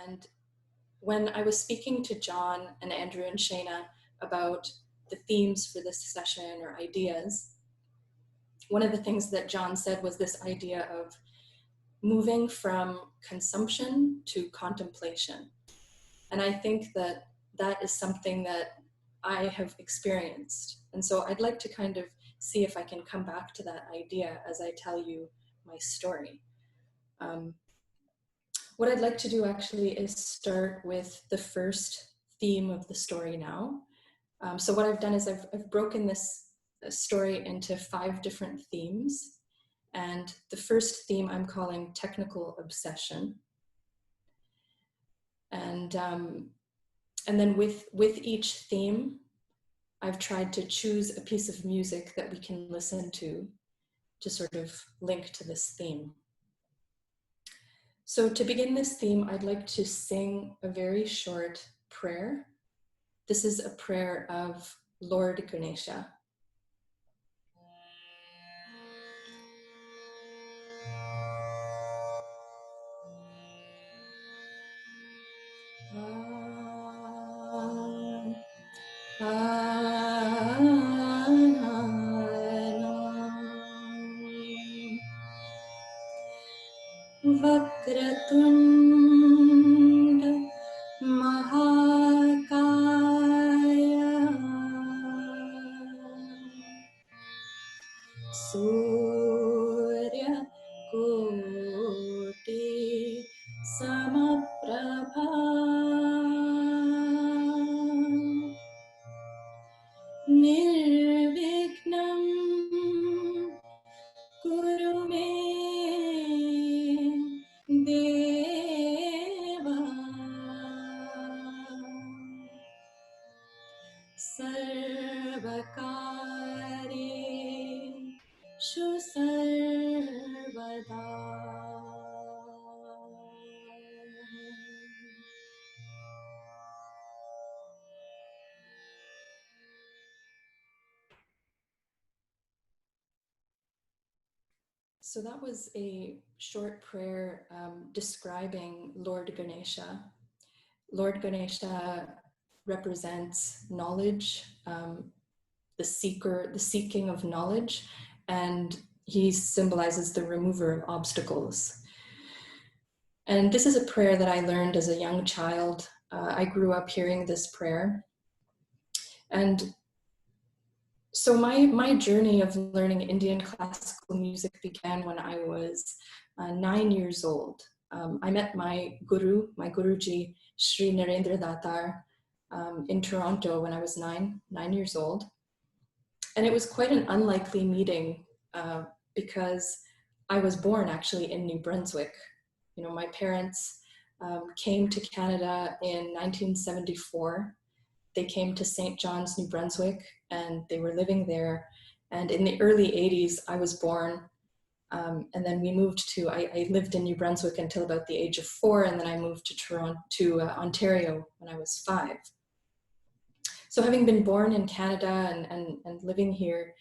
And when I was speaking to John and Andrew and Shayna about the themes for this session or ideas, one of the things that John said was this idea of moving from consumption to contemplation. And I think that that is something that I have experienced. And so I'd like to kind of see if I can come back to that idea as I tell you my story. What I'd like to do actually is start with the first theme of the story now. So what I've done is I've broken this story into 5 different themes. And the first theme I'm calling technical obsession. And then with each theme, I've tried to choose a piece of music that we can listen to sort of link to this theme. So to begin this theme, I'd like to sing a very short prayer. This is a prayer of Lord Ganesha. Vakratunda Mahakaya Surya Koti Samaprabha Nirvignam Guru me Deva Sarvakari Shu Sarvada. So that was a short prayer describing Lord Ganesha. Lord Ganesha represents knowledge, the seeking of knowledge, and he symbolizes the remover of obstacles. And this is a prayer that I learned as a young child. I grew up hearing this prayer. And so my journey of learning Indian classical music began when I was 9 years old. I met my Guruji, Sri Narendra Datar, in Toronto when I was nine years old. And it was quite an unlikely meeting because I was born actually in New Brunswick. You know, my parents came to Canada in 1974. They came to St. John's, New Brunswick, and they were living there. And in the early 80s, I was born. And then we moved to, I lived in New Brunswick until about the age of 4, and then I moved to Ontario when I was 5. So having been born in Canada and living here,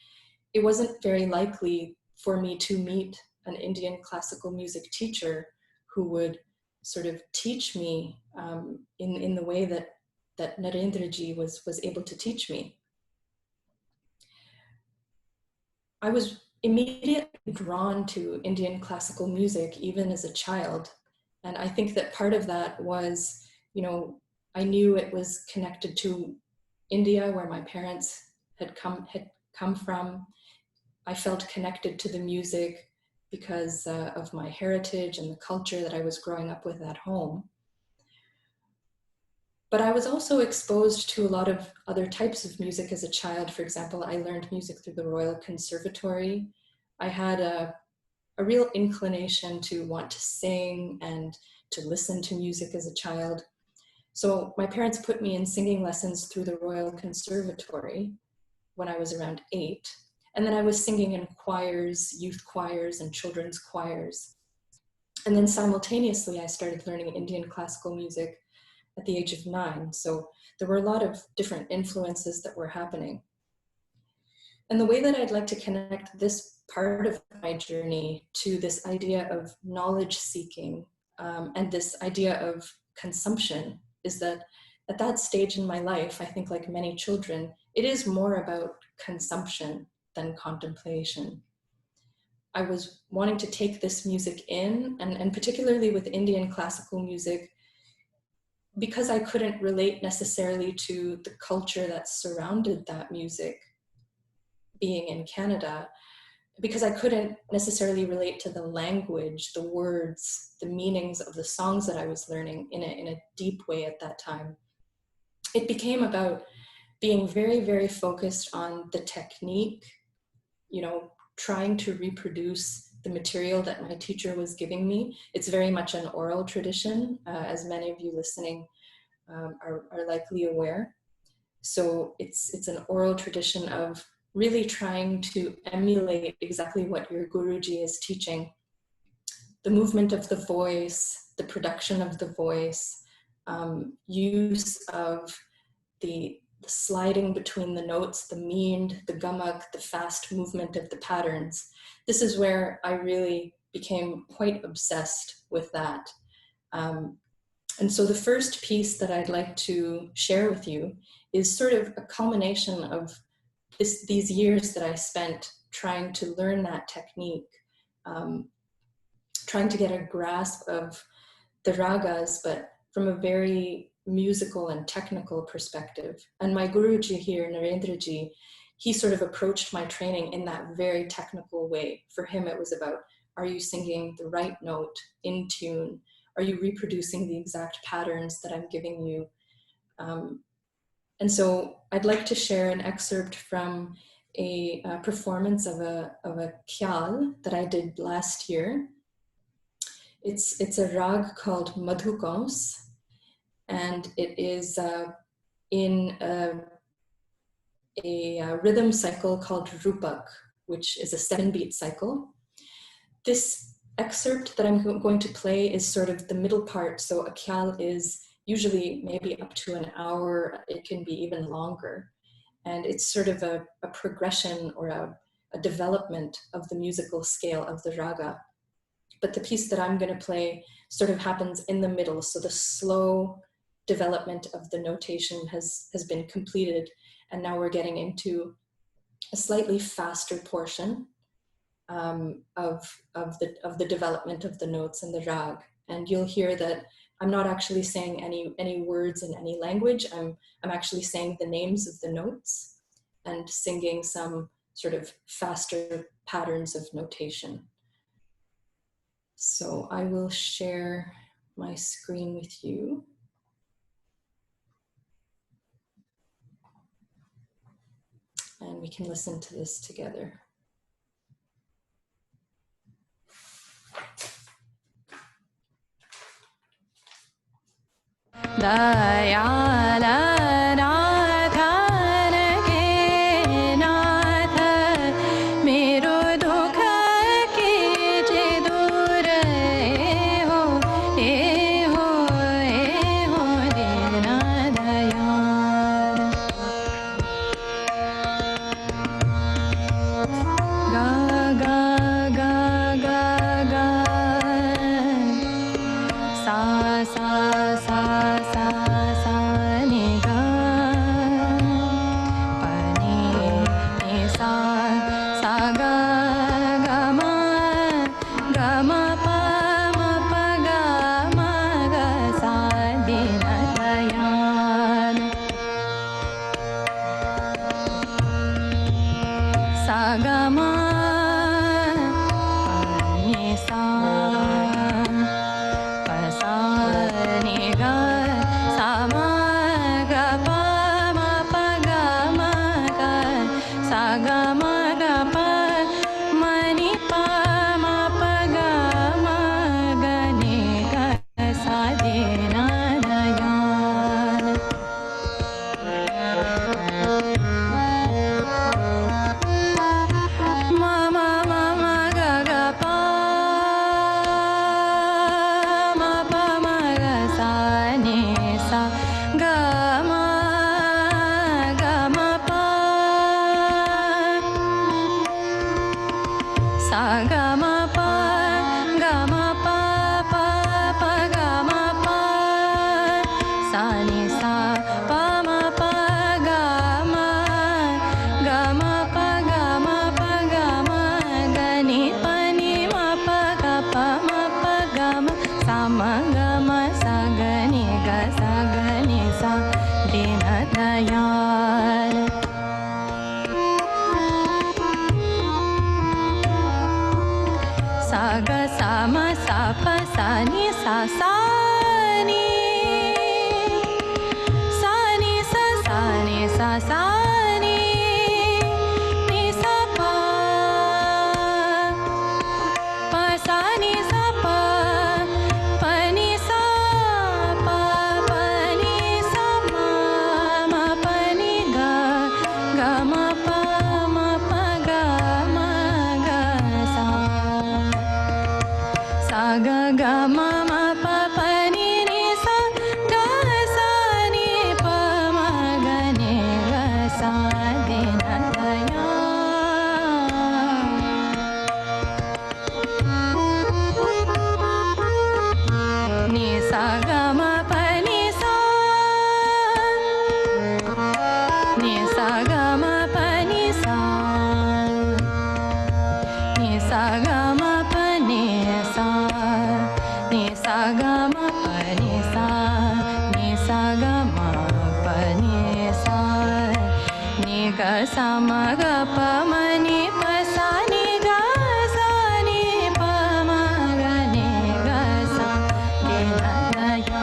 it wasn't very likely for me to meet an Indian classical music teacher who would sort of teach me in the way that Narendraji was able to teach me. I was immediately drawn to Indian classical music even as a child. And I think that part of that was, you know, I knew it was connected to India, where my parents had come from. I felt connected to the music because of my heritage and the culture that I was growing up with at home. But I was also exposed to a lot of other types of music as a child. For example, I learned music through the Royal Conservatory. I had a real inclination to want to sing and to listen to music as a child. So my parents put me in singing lessons through the Royal Conservatory when I was around 8. And then I was singing in choirs, youth choirs, and children's choirs. And then simultaneously, I started learning Indian classical music at the age of 9. So there were a lot of different influences that were happening. And the way that I'd like to connect this part of my journey to this idea of knowledge seeking and this idea of consumption is that at that stage in my life, I think like many children, it is more about consumption than contemplation. I was wanting to take this music in, and particularly with Indian classical music, because I couldn't relate necessarily to the culture that surrounded that music being in Canada, because I couldn't necessarily relate to the language, the words, the meanings of the songs that I was learning in a deep way at that time. It became about being very, very focused on the technique, trying to reproduce the material that my teacher was giving me. It's very much an oral tradition, as many of you listening are likely aware. So it's an oral tradition of really trying to emulate exactly what your Guruji is teaching. The movement of the voice, the production of the voice, use of the sliding between the notes, the meend, the gamak, the fast movement of the patterns. This is where I really became quite obsessed with that. And so the first piece that I'd like to share with you is sort of a culmination of these years that I spent trying to learn that technique, trying to get a grasp of the ragas, but from a very musical and technical perspective. And my Guruji here, Narendraji, he sort of approached my training in that very technical way. For him, it was about, are you singing the right note in tune? Are you reproducing the exact patterns that I'm giving you? And so I'd like to share an excerpt from a performance of a khyal that I did last year. It's a rag called Madhukons, and it is in a rhythm cycle called Rupak, which is a 7-beat cycle. This excerpt that I'm going to play is sort of the middle part. So a khyal is usually maybe up to an hour. It can be even longer. And it's sort of a progression or a development of the musical scale of the raga. But the piece that I'm going to play sort of happens in the middle. So the slow development of the notation has been completed. And now we're getting into a slightly faster portion of the development of the notes and the rag. And you'll hear that I'm not actually saying any words in any language. I'm actually saying the names of the notes and singing some sort of faster patterns of notation. So I will share my screen with you. And we can listen to this together. ni sa sa ni sa ni sa sa ni sa sa ni ni sa pa pa sa ni sa pa pa ni sa pa pa ni sa ma ma pa ni ga ga ma pa ga ma ga sa sa ga ga ma ma pa pa ni ni sa ga sa ni pa ma ga ni ga sa de na da ya ni sa ga ma pa ni sa ni sa ga ma pa ni sa ni sa ga ma pa ni sa ni sa ga ma pa ni sa ni sa ga ma pa ni sa ni ga sa ma ga pa ma ni pa sa ni ga sa ni pa ma ga ni ga sa ni na da ya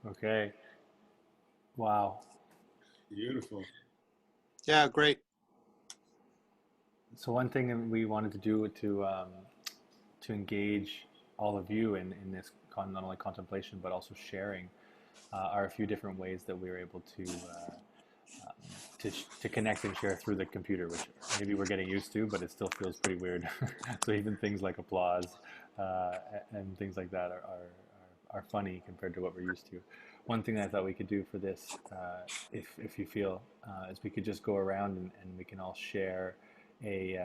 Okay. Wow. Beautiful. Yeah, great. So one thing that we wanted to do to engage all of you in this not only contemplation but also sharing are a few different ways that we were able to connect and share through the computer, which maybe we're getting used to, but it still feels pretty weird. So even things like applause and things like that are funny compared to what we're used to. One thing that I thought we could do for this, if you feel, is we could just go around and we can all share a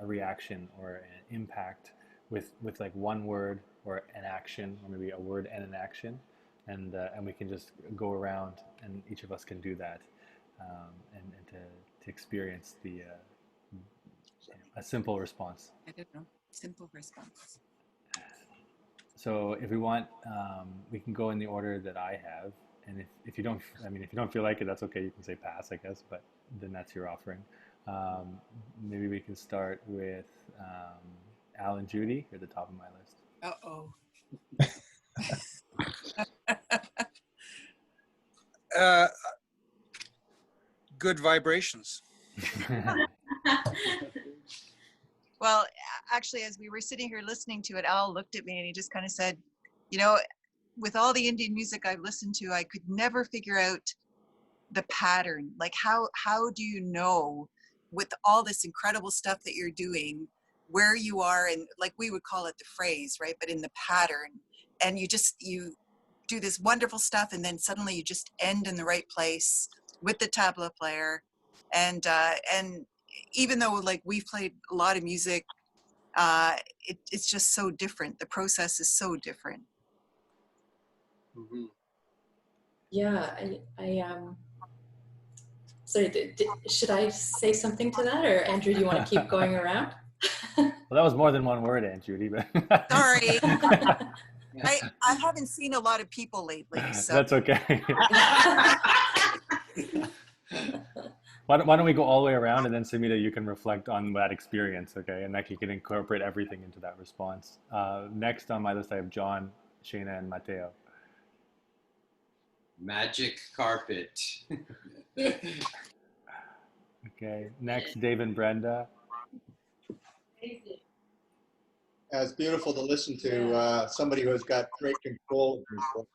reaction or an impact with like one word or an action, or maybe a word and an action, and we can just go around and each of us can do that, and to experience a simple response. I don't know. Simple response. So if we want, we can go in the order that I have, and if you don't, I mean, if you don't feel like it, that's okay. You can say pass, I guess, but then that's your offering. Maybe we can start with Al and Judy. You're at the top of my list. Uh-oh. Good vibrations. Well, actually, as we were sitting here listening to it, Al looked at me and he just kind of said, you know, with all the Indian music I've listened to, I could never figure out the pattern. Like, how do you know, with all this incredible stuff that you're doing, where you are, and like we would call it the phrase, right? But in the pattern, and you do this wonderful stuff, and then suddenly you just end in the right place with the tabla player, and even though like we've played a lot of music, it's just so different. The process is so different. Mm-hmm. Yeah, sorry, should I say something to that, or Andrew, do you want to keep going around? Well, that was more than one word, Aunt Judy. But Sorry. I haven't seen a lot of people lately, so. That's okay. Why don't we go all the way around, and then Samidha, you can reflect on that experience, okay? And that you can incorporate everything into that response. Next on my list, I have John, Shayna, and Mateo. Magic carpet. Okay. Next, Dave and Brenda. It's beautiful to listen to somebody who has got great control of his voice.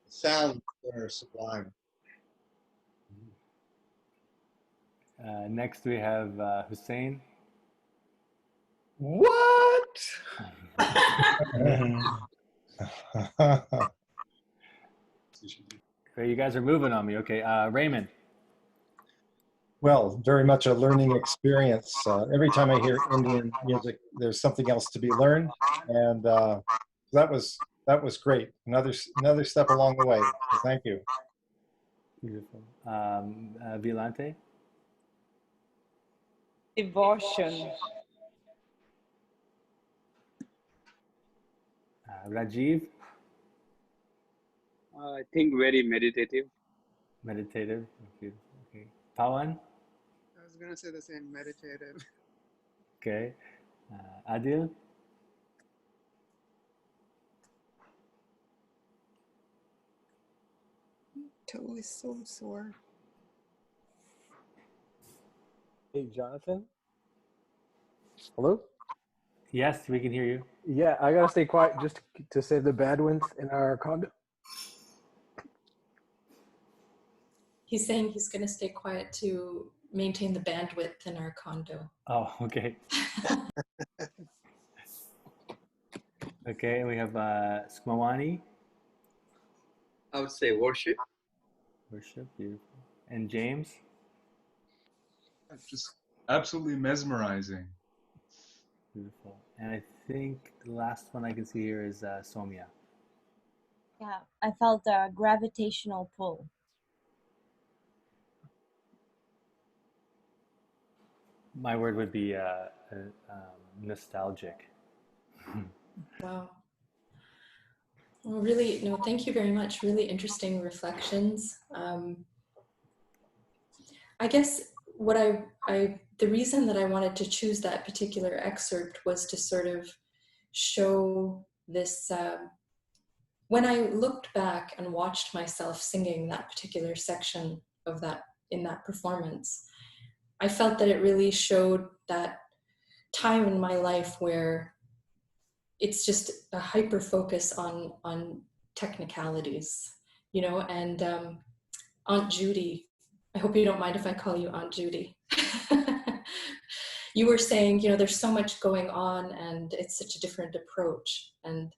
The sounds are sublime. Next, we have Hussein. What? Okay, you guys are moving on me. Okay, Raymond. Well, very much a learning experience. Every time I hear Indian music, there's something else to be learned, and that was great. Another step along the way. So thank you. Beautiful. Violante. Devotion. Rajiv. I think very meditative. Meditative. Okay. Pawan. I was going to say the same, meditative. Okay. Adil. Toe is so sore. Hey, Jonathan? Hello? Yes, we can hear you. Yeah, I gotta stay quiet just to save the bandwidth in our condo. He's saying he's going to stay quiet to maintain the bandwidth in our condo. Oh, okay. Okay, and we have Smawani. I would say worship. Worship, beautiful. And James. Just absolutely mesmerizing. Beautiful. And I think the last one I can see here is Somya. Yeah, I felt a gravitational pull. My word would be nostalgic. Wow. Well, really, no, thank you very much. Really interesting reflections. I guess what the reason that I wanted to choose that particular excerpt was to sort of show this, when I looked back and watched myself singing that particular section of that, in that performance, I felt that it really showed that time in my life where it's just a hyper focus on technicalities, you know, and Aunt Judy, I hope you don't mind if I call you Aunt Judy. You were saying, you know, there's so much going on and it's such a different approach. And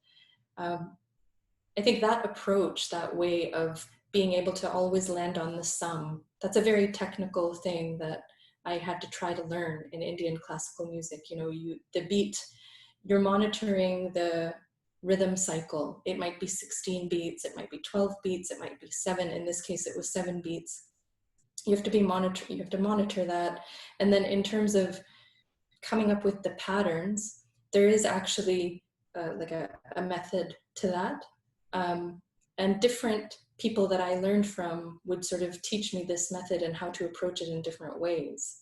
I think that approach, that way of being able to always land on the sum, that's a very technical thing that I had to try to learn in Indian classical music. You know, the beat, you're monitoring the rhythm cycle. It might be 16 beats, it might be 12 beats, it might be 7. In this case, it was 7 beats. You have to monitor that. And then in terms of coming up with the patterns, there is actually like a method to that. And different people that I learned from would sort of teach me this method and how to approach it in different ways.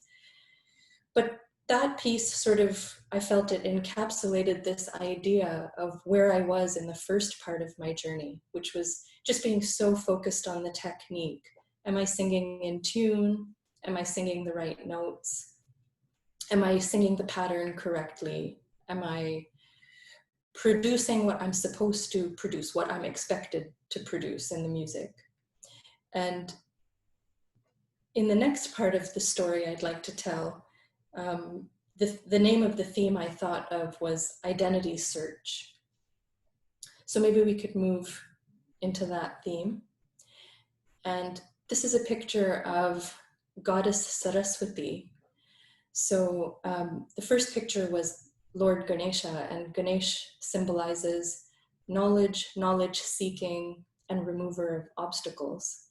But that piece sort of, I felt it encapsulated this idea of where I was in the first part of my journey, which was just being so focused on the technique. Am I singing in tune? Am I singing the right notes? Am I singing the pattern correctly? Am I producing what I'm supposed to produce, what I'm expected to produce in the music? And in the next part of the story I'd like to tell, the name of the theme I thought of was Identity Search. So maybe we could move into that theme. And this is a picture of Goddess Saraswati. So the first picture was Lord Ganesha, and Ganesh symbolizes knowledge, knowledge seeking, and remover of obstacles.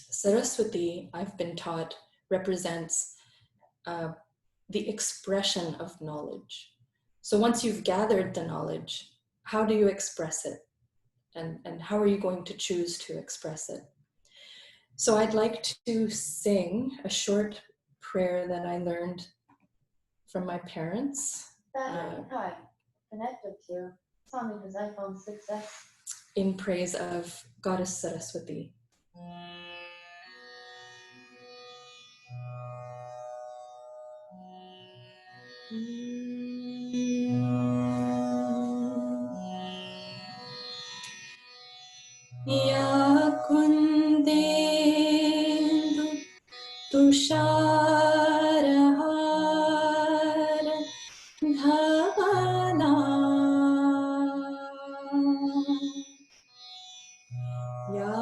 Saraswati, I've been taught, represents the expression of knowledge. So once you've gathered the knowledge, how do you express it? And how are you going to choose to express it? So I'd like to sing a short prayer that I learned from my parents. Hi, connected to Samidha's iPhone 6S. In praise of Goddess Saraswati. Ya kundendu tusharahara dhavana ya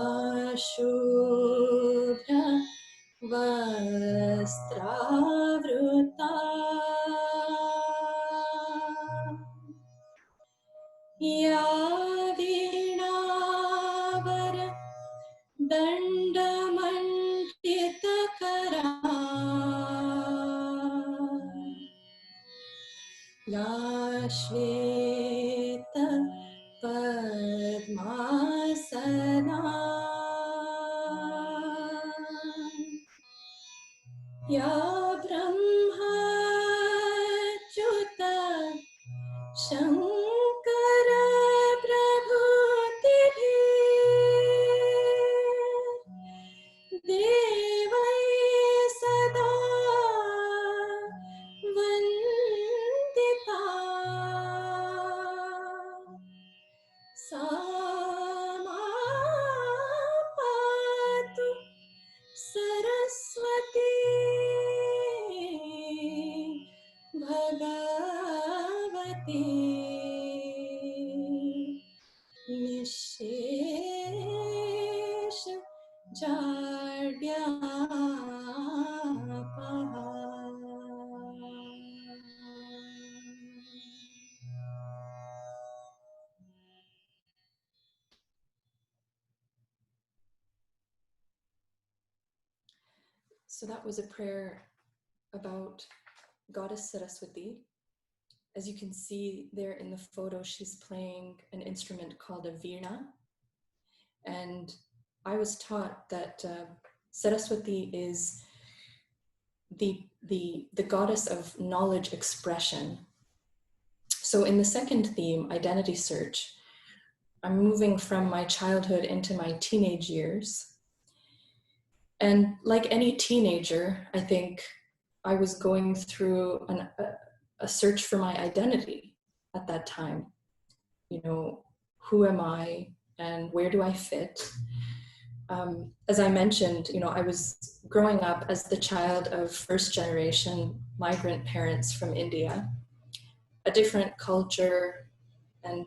shubhra vastravruta ya vinavara dandamanditakara ya shveta padmasana ya brahmachyuta shankara prabhutibhi devai sada vandita samapatu Saraswati Bhagavati Nishesha Jadyapaha. So that was a prayer about Goddess Saraswati. As you can see there in the photo, she's playing an instrument called a veena. And I was taught that Saraswati is the goddess of knowledge expression. So in the second theme, Identity Search, I'm moving from my childhood into my teenage years. And like any teenager, I think I was going through a search for my identity at that time. You know, who am I and where do I fit? As I mentioned, you know, I was growing up as the child of first generation migrant parents from India, a different culture and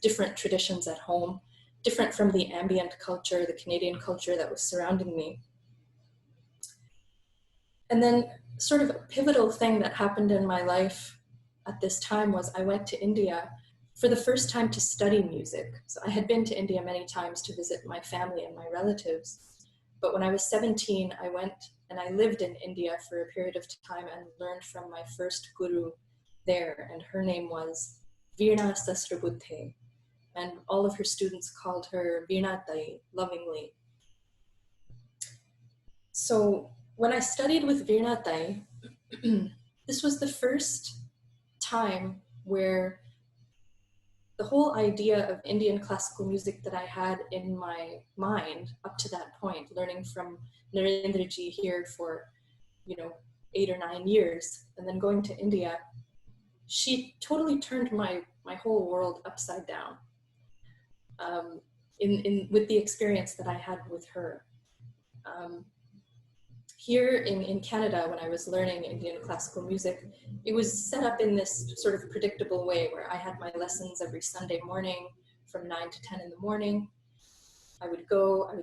different traditions at home, different from the ambient culture, the Canadian culture that was surrounding me. And then sort of a pivotal thing that happened in my life at this time was I went to India for the first time to study music. So I had been to India many times to visit my family and my relatives. But when I was 17, I went and I lived in India for a period of time and learned from my first guru there. And her name was Veerna Sasrabudhe. And all of her students called her Veerna Tai lovingly. So when I studied with Veerna Tai, this was the first time where the whole idea of Indian classical music that I had in my mind up to that point, learning from Narendraji here for, 8 or 9 years, and then going to India, she totally turned my whole world upside down with the experience that I had with her. Here in Canada, when I was learning Indian classical music, it was set up in this sort of predictable way where I had my lessons every Sunday morning from 9 to 10 in the morning. I would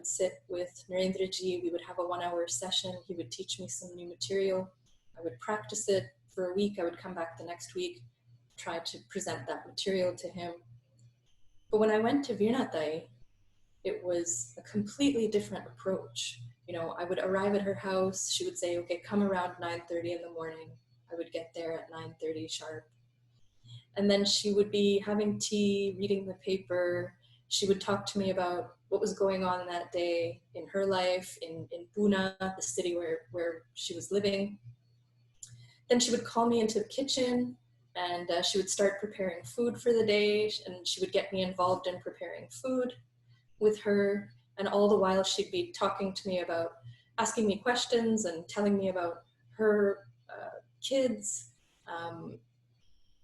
sit with Narendraji, we would have a 1-hour session, he would teach me some new material, I would practice it for a week, I would come back the next week, try to present that material to him. But when I went to Veerna Tai, it was a completely different approach. I would arrive at her house, she would say, okay, come around 9:30 in the morning. I would get there at 9:30 sharp. And then she would be having tea, reading the paper. She would talk to me about what was going on that day in her life, in Pune, the city where she was living. Then she would call me into the kitchen and she would start preparing food for the day, and she would get me involved in preparing food with her. And all the while she'd be talking to me about, asking me questions and telling me about her kids,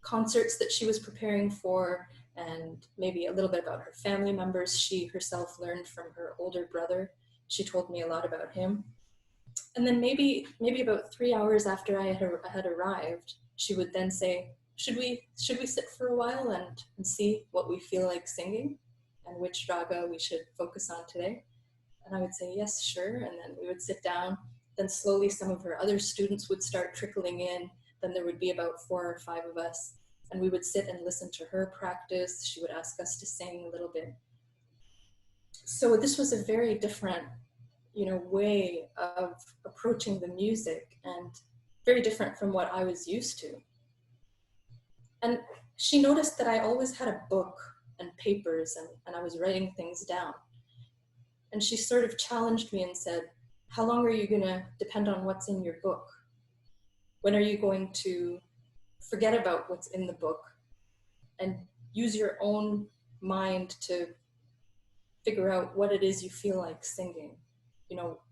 concerts that she was preparing for, and maybe a little bit about her family members. She herself learned from her older brother. She told me a lot about him. And then maybe about 3 hours after I had arrived, she would then say, should we sit for a while and see what we feel like singing and which raga we should focus on today? And I would say, yes, sure. And then we would sit down. Then slowly some of her other students would start trickling in. Then there would be about 4 or 5 of us. And we would sit and listen to her practice. She would ask us to sing a little bit. So this was a very different, way of approaching the music, and very different from what I was used to. And she noticed that I always had a book and papers, and I was writing things down. And she sort of challenged me and said, how long are you going to depend on what's in your book? When are you going to forget about what's in the book and use your own mind to figure out what it is you feel like singing?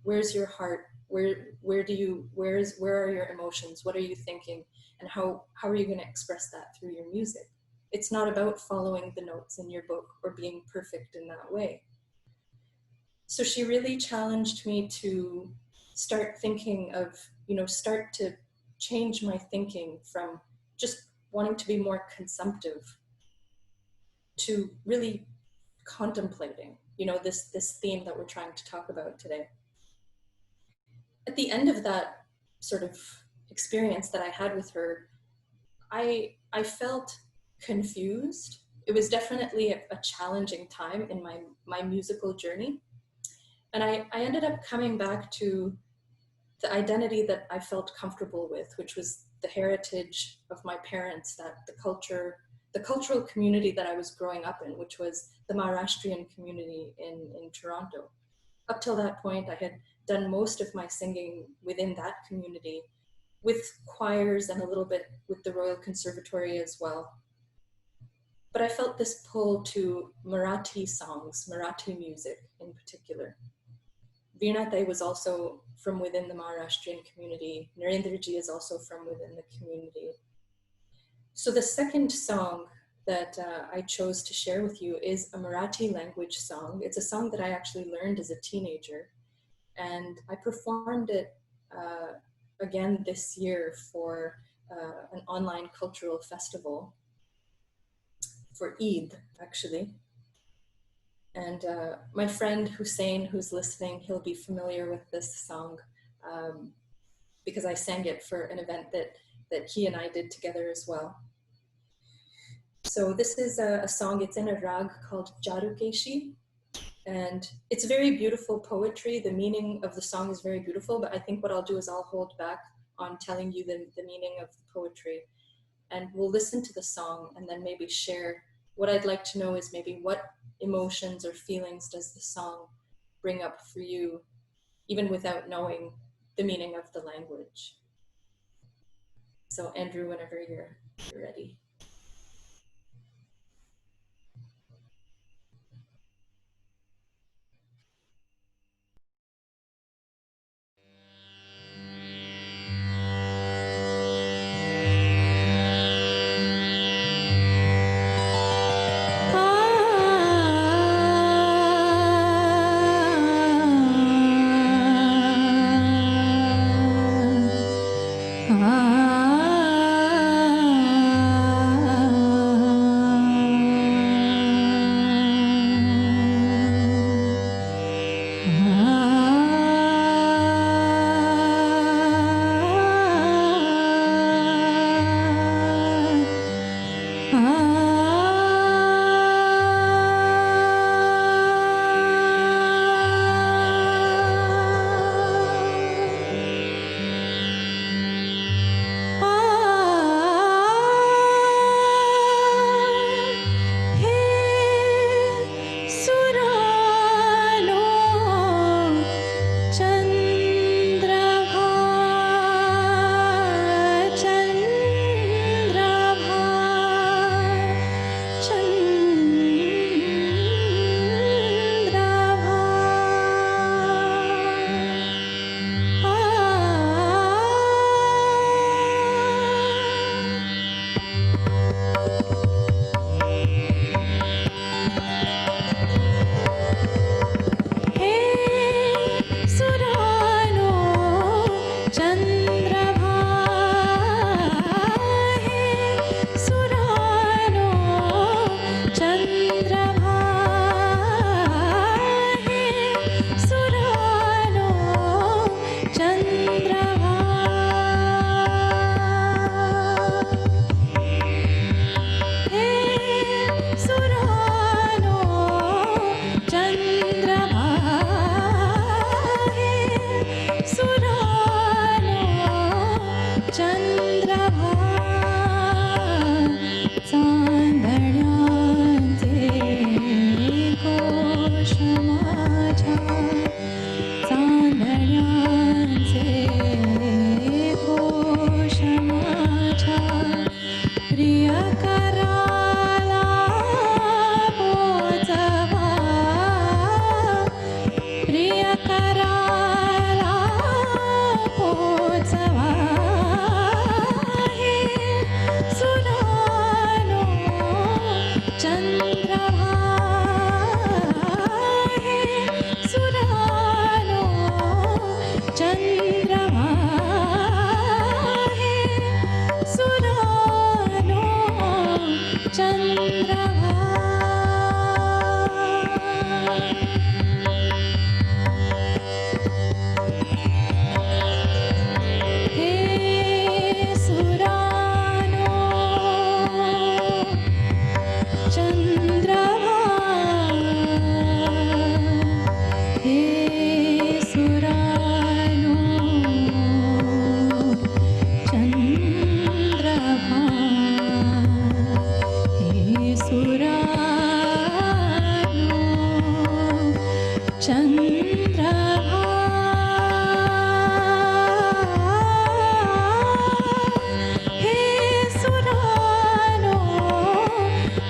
Where's your heart? Where are your emotions? What are you thinking? And how are you going to express that through your music? It's not about following the notes in your book or being perfect in that way. So she really challenged me to start thinking of, start to change my thinking from just wanting to be more consumptive to really contemplating, this theme that we're trying to talk about today. At the end of that sort of experience that I had with her, I felt confused. It was definitely a challenging time in my musical journey. And I ended up coming back to the identity that I felt comfortable with, which was the heritage of my parents, that the cultural community that I was growing up in, which was the Maharashtrian community in Toronto. Up till that point, I had done most of my singing within that community, with choirs and a little bit with the Royal Conservatory as well. but I felt this pull to Marathi songs, Marathi music in particular. Veernathai was also from within the Maharashtrian community. Narendraji is also from within the community. So the second song that I chose to share with you is a Marathi language song. It's a song that I actually learned as a teenager, and I performed it again this year for an online cultural festival for Eid, actually. And my friend Hussein, who's listening, he'll be familiar with this song because I sang it for an event that he and I did together as well. So this is a song, it's in a rag called Jarukeshi, and it's very beautiful poetry. The meaning of the song is very beautiful, but I think what I'll do is I'll hold back on telling you the meaning of the poetry, and we'll listen to the song and then maybe share. What I'd like to know is maybe what emotions or feelings does the song bring up for you, even without knowing the meaning of the language. So Andrew, whenever you're ready.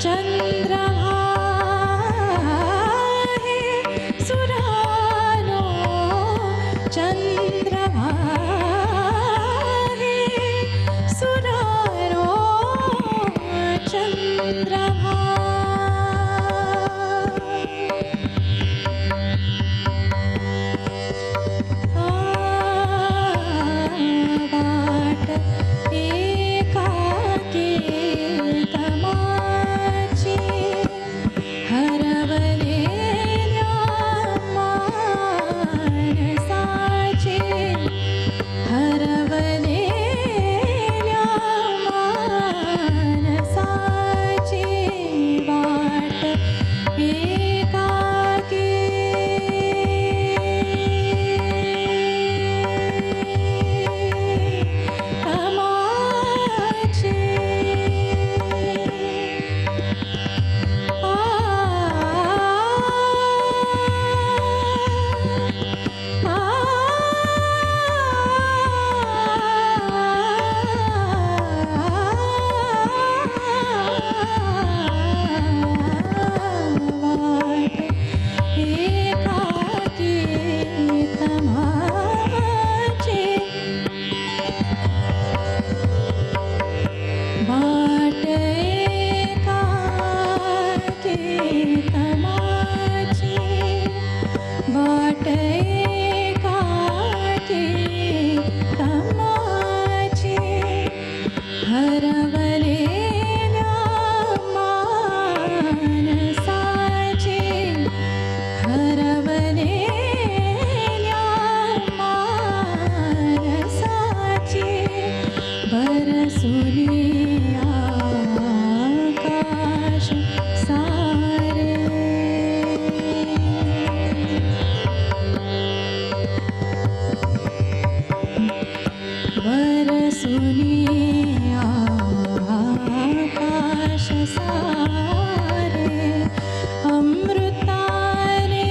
Chandra चंद्रमा है सुरारो चंद्रमा वाट एकाकी तमाची हरवलेल्या मानसाची हरवलेल्या मानसाची वाट एकाकी तमाची वाट एकाकी तमाची वाट एकाकी तमाची हरवलेल्या मानसाची हरवलेल्या मानसाची बरसुली आकाश सारे बरसुली आकाश सारे अमृताने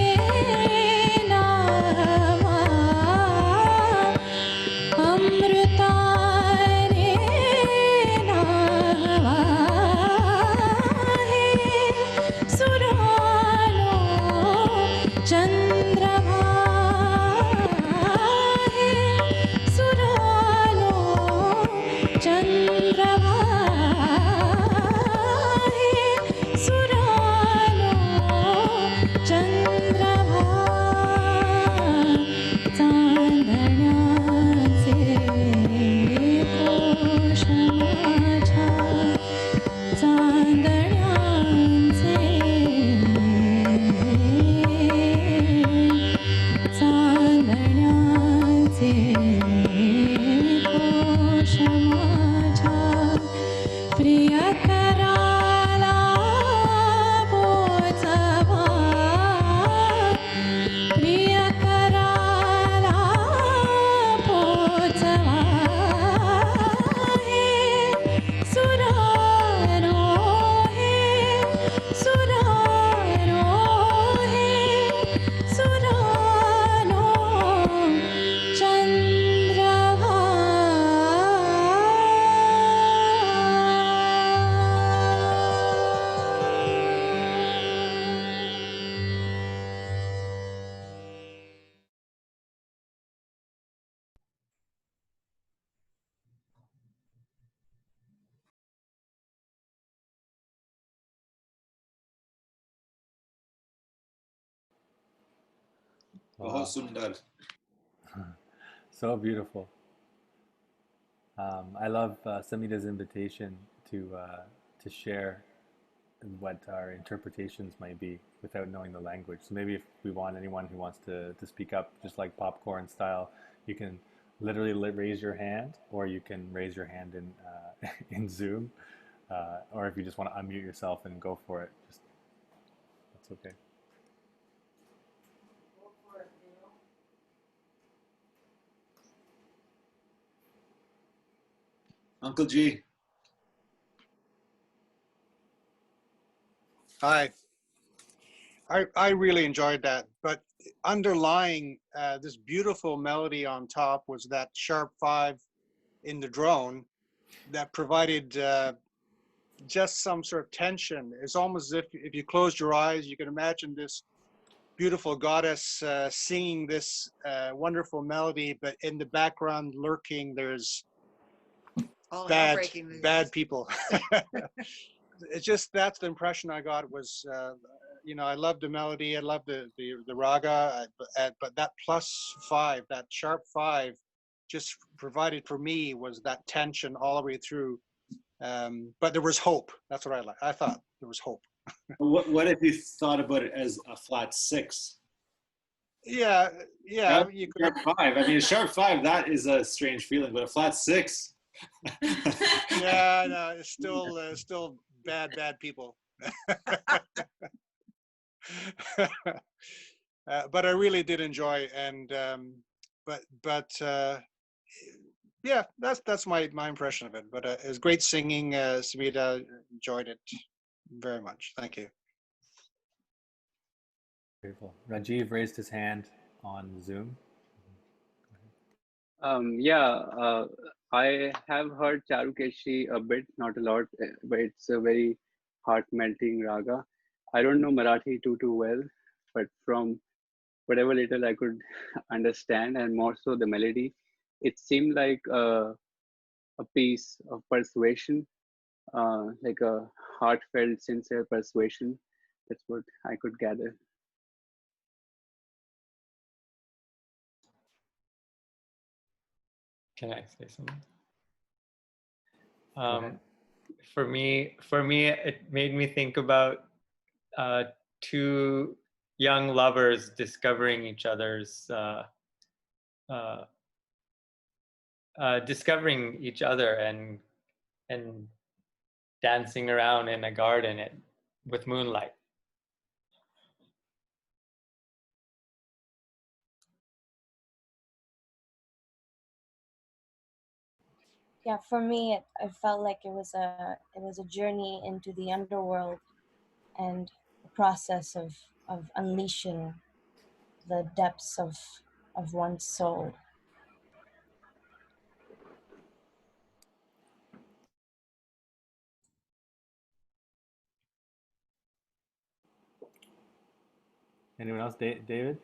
नावा अमृताने नावा हे सुरालो चंद्रमा हे सुरालो चंद्रमा हे सुरालो चंद्रमा चांदण्याचे कोश माझ्या चांदण्याचे चांदण्याचे कोश माझ्या प्रियकराला पोचवा प्रियकराला पोचवा हे सुरारो हे सुरारो हे सुरारो चंद्रमा Wow. बहुत सुंदर. So beautiful. I love Samidha's invitation to share what our interpretations might be without knowing the language. So maybe if we want anyone who wants to speak up, just like popcorn style, you can literally raise your hand, or you can raise your hand in in Zoom, or if you just want to unmute yourself and go for it, just that's okay. Uncle G. Hi. I really enjoyed that, but underlying this beautiful melody on top was that sharp 5 in the drone that provided just some sort of tension. It's almost as if you closed your eyes, you can imagine this beautiful goddess singing this wonderful melody, but in the background lurking, there's All hell breaking bad loose. people. It's just, that's the impression I got was, you know, I love the melody, I love the raga, but that +5, that sharp 5, just provided for me was that tension all the way through. But there was hope. That's what I like. I thought there was hope. What if you thought about it as a flat 6? Yeah, That, you could. sharp 5. I mean, a sharp 5, that is a strange feeling, but a flat 6. Yeah, no, it's still bad people. But I really did enjoy, and yeah, that's my impression of it. But it was great singing. Samidha, enjoyed it very much. Thank you. Beautiful. Rajiv raised his hand on Zoom. I have heard Charukeshi a bit, not a lot, but it's a very heart-melting raga. I don't know Marathi too well, but from whatever little I could understand, and more so the melody, it seemed like a piece of persuasion, like a heartfelt, sincere persuasion. That's what I could gather. Can I say something? For me, it made me think about two young lovers discovering each other's, discovering each other and dancing around in a garden with moonlight. Yeah, for me, I felt like it was a journey into the underworld and the process of unleashing the depths of one's soul. Anyone else? David?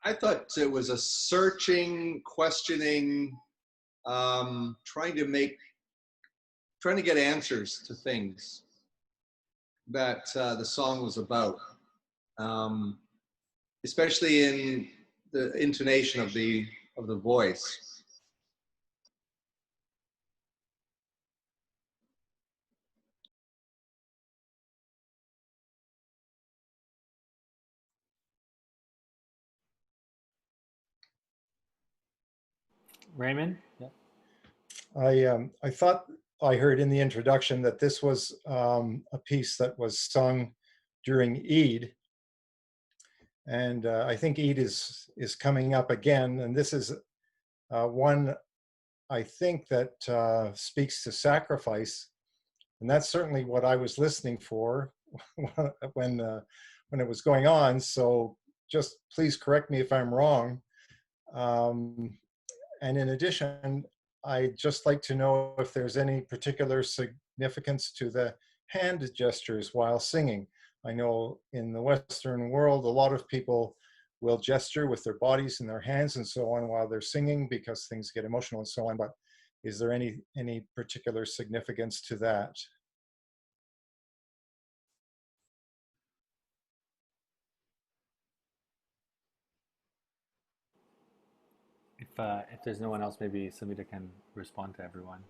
I thought it was a searching, questioning, trying to get answers to things that the song was about, especially in the intonation of the voice. Raymond? Yeah. I thought I heard in the introduction that this was a piece that was sung during Eid, and I think Eid is coming up again, and this is one I think that speaks to sacrifice, and that's certainly what I was listening for when it was going on. So just please correct me if I'm wrong. And in addition, I'd just like to know if there's any particular significance to the hand gestures while singing. I know in the Western world, a lot of people will gesture with their bodies and their hands and so on while they're singing because things get emotional and so on, but is there any particular significance to that? If there's no one else, maybe Samidha can respond to everyone.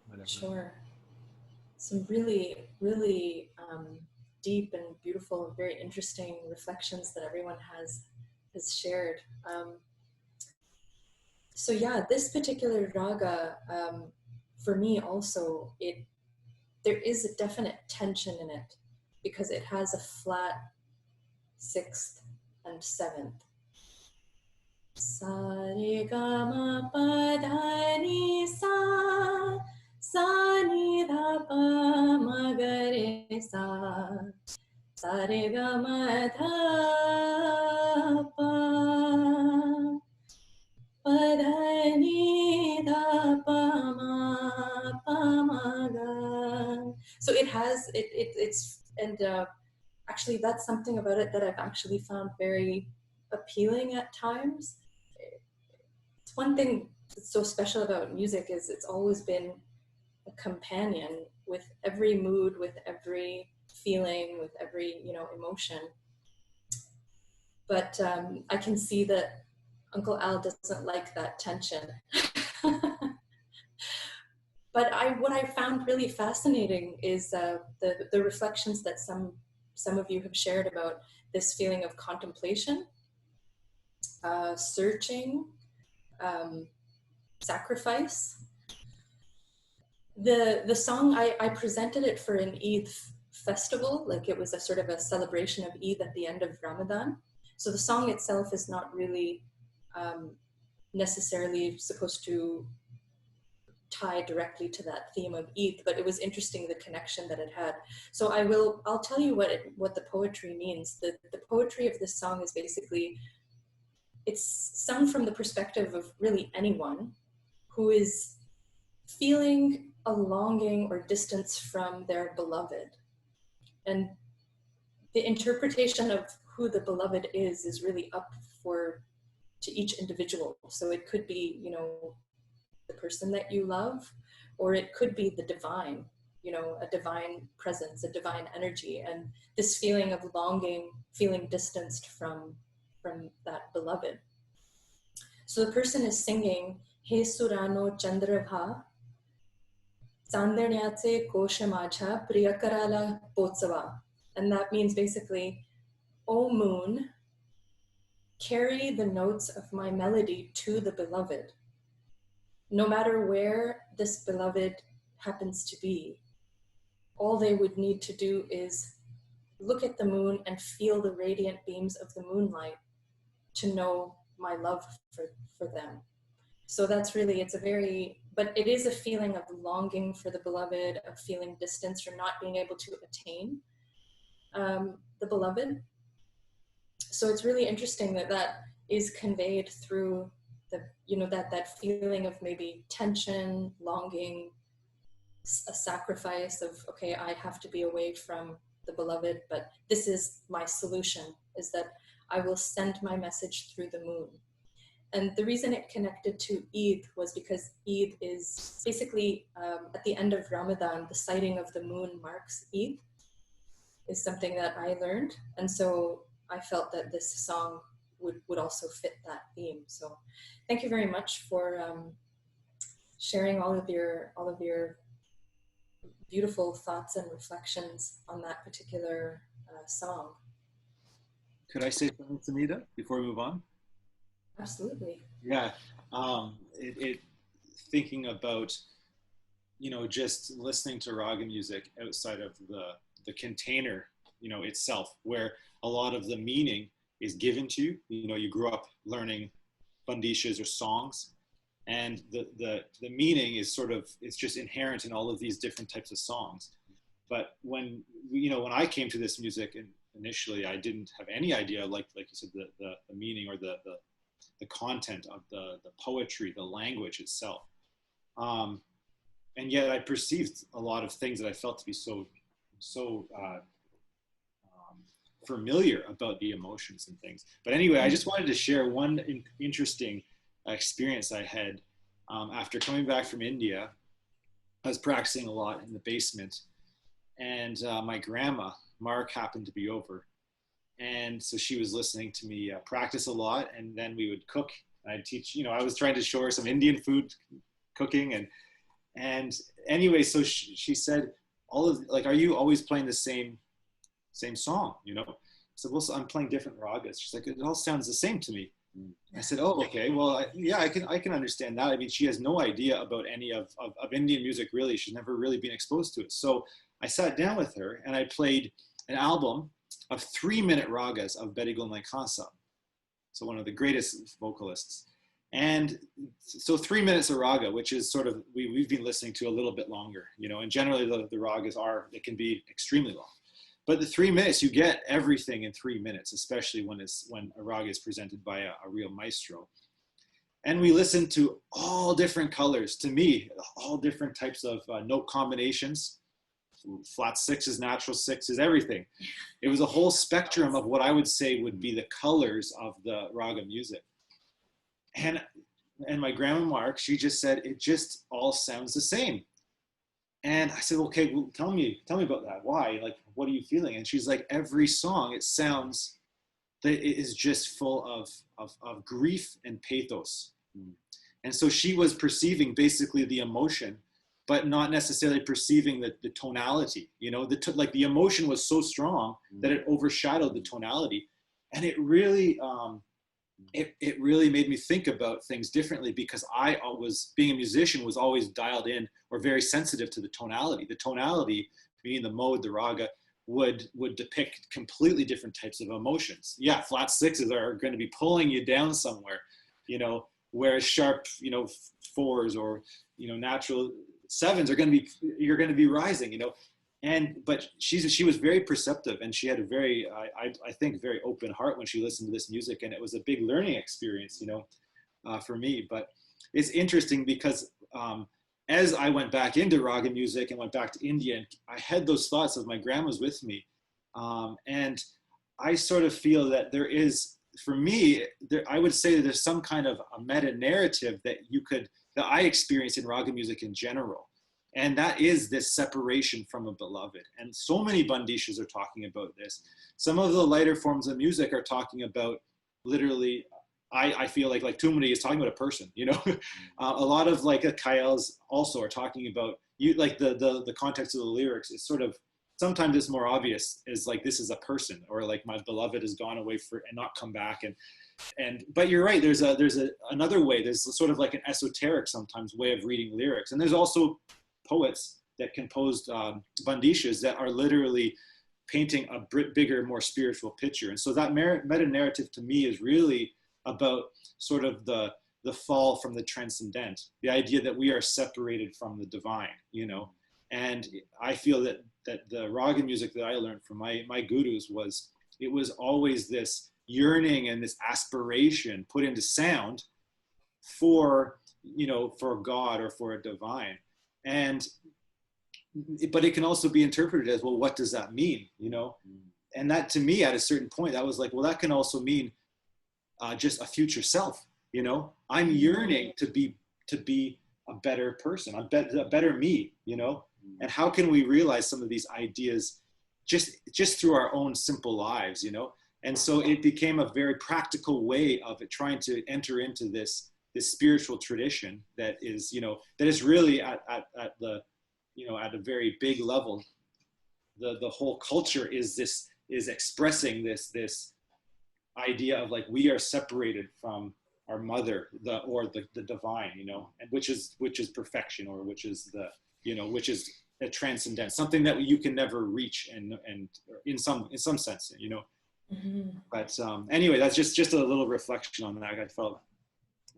Whatever. Sure. Some really, really deep and beautiful and very interesting reflections that everyone has shared. So yeah, this particular raga, for me also, there is a definite tension in it because it has a flat 6th and 7th. Sa re ga ma pa dha ni sa, sa ni dha pa ma ga re sa, sa re ga ma dha pa, pa dha ni dha pa ma ga. So it has it's and actually that's something about it that I've actually found very appealing at times. It's one thing that's so special about music is it's always been a companion with every mood, with every feeling, with every, you know, emotion. But I can see that Uncle Al doesn't like that tension. But what I found really fascinating is the reflections that some of you have shared about this feeling of contemplation, searching, sacrifice. The song, I presented it for an Eid festival, like it was a sort of a celebration of Eid at the end of Ramadan. So the song itself is not really necessarily supposed to tie directly to that theme of Eid, but it was interesting the connection that it had. So I'll tell you what the poetry means. The poetry of this song is basically, it's sung from the perspective of really anyone who is feeling a longing or distance from their beloved. And the interpretation of who the beloved is really up to each individual. So it could be, you know, the person that you love, or it could be the divine, you know, a divine presence, a divine energy, and this feeling of longing, feeling distanced from that beloved. So the person is singing, He Surano Chandrabha, Sandarnyatse Kosha Macha Priyakarala Potsava. And that means basically, O moon, carry the notes of my melody to the beloved. No matter where this beloved happens to be, all they would need to do is look at the moon and feel the radiant beams of the moonlight to know my love for them. So that's really, but it is a feeling of longing for the beloved, of feeling distance or not being able to attain the beloved. So it's really interesting that is conveyed through that feeling of maybe tension, longing, a sacrifice of, okay, I have to be away from the beloved, but this is my solution, is that I will send my message through the moon. And the reason it connected to Eid was because Eid is basically, at the end of Ramadan, the sighting of the moon marks Eid, is something that I learned. And so I felt that this song would also fit that theme. So thank you very much for sharing all of your beautiful thoughts and reflections on that particular song. Could I say something, Samidha, before we move on? Absolutely. Yeah, thinking about, just listening to raga music outside of the container, itself, where a lot of the meaning is given to you. You grew up learning bandishas or songs, and the meaning is it's just inherent in all of these different types of songs. But when I came to this music, and initially I didn't have any idea, like you said, the meaning or the content of the poetry, the language itself. And yet I perceived a lot of things that I felt to be so familiar about the emotions and things. But anyway, I just wanted to share one interesting experience I had after coming back from India. I was practicing a lot in the basement, and my grandma, Mark, happened to be over. And so she was listening to me practice a lot, and then we would cook. I'd teach, I was trying to show her some Indian food cooking. And anyway, so she said, are you always playing the same song, I said, well, so I'm playing different ragas. She's like, it all sounds the same to me. I said, oh, okay, well, I can understand that. I mean, she has no idea about any of Indian music, really. She's never really been exposed to it. So I sat down with her and I played an album of 3-minute ragas of Bedigul Naikasa, so one of the greatest vocalists. And so 3 minutes of raga, which is sort of, we've been listening to a little bit longer, and generally the ragas they can be extremely long. But the 3 minutes, you get everything in 3 minutes, especially when a raga is presented by a real maestro. And we listened to all different colors, to me, all different types of note combinations. flat sixes, natural sixes, everything. It was a whole spectrum of what I would say would be the colors of the raga music. And my grandma Mark, she just said, it just all sounds the same. And I said, okay, well, tell me about that. Why? Like, what are you feeling? And she's like, every song, it sounds that it is just full of grief and pathos. And so she was perceiving basically the emotion, but not necessarily perceiving the tonality. You know, like the emotion was so strong that it overshadowed the tonality. And it really, it really made me think about things differently, because I was, being a musician, was always dialed in or very sensitive to the tonality. The tonality, meaning the mode, the raga, would depict completely different types of emotions. Yeah, flat sixes are going to be pulling you down somewhere, you know, whereas sharp, you know, fours or, you know, natural sevens are going to be, you're going to be rising, you know. But she was very perceptive, and she had a very, I think, very open heart when she listened to this music, and it was a big learning experience, you know, for me. But it's interesting because as I went back into raga music and went back to India, and I had those thoughts of my grandma's with me, and I sort of feel that there is, for me, I would say that there's some kind of a meta narrative that I experience in raga music in general. And that is this separation from a beloved. And so many bandishas are talking about this. Some of the lighter forms of music are talking about literally, I feel like Tumari is talking about a person, you know. A lot of like Kayals also are talking about, like the context of the lyrics is sort of, sometimes it's more obvious, is like, this is a person, or like my beloved has gone away and not come back. But you're right, there's another way, there's sort of like an esoteric sometimes way of reading lyrics. And there's also poets that composed bandishas that are literally painting a bigger, more spiritual picture. And so that meta narrative to me is really about sort of the fall from the transcendent, the idea that we are separated from the divine, you know. And I feel that the raga music that I learned from my gurus was always this yearning and this aspiration put into sound for, you know, for God or for a divine. But it can also be interpreted as, well, what does that mean, you know? And that, to me, at a certain point, that was like, well, that can also mean just a future self, you know? I'm yearning to be a better person, a better me, you know? And how can we realize some of these ideas just through our own simple lives, you know? And so it became a very practical way of it, trying to enter into this spiritual tradition that is, you know, that is really at the, you know, at a very big level, the whole culture is expressing this idea of like, we are separated from our mother, the divine, you know, and which is perfection, or which is which is a transcendent, something that you can never reach, and in some sense, you know. Mm-hmm. But anyway, that's just a little reflection on that. I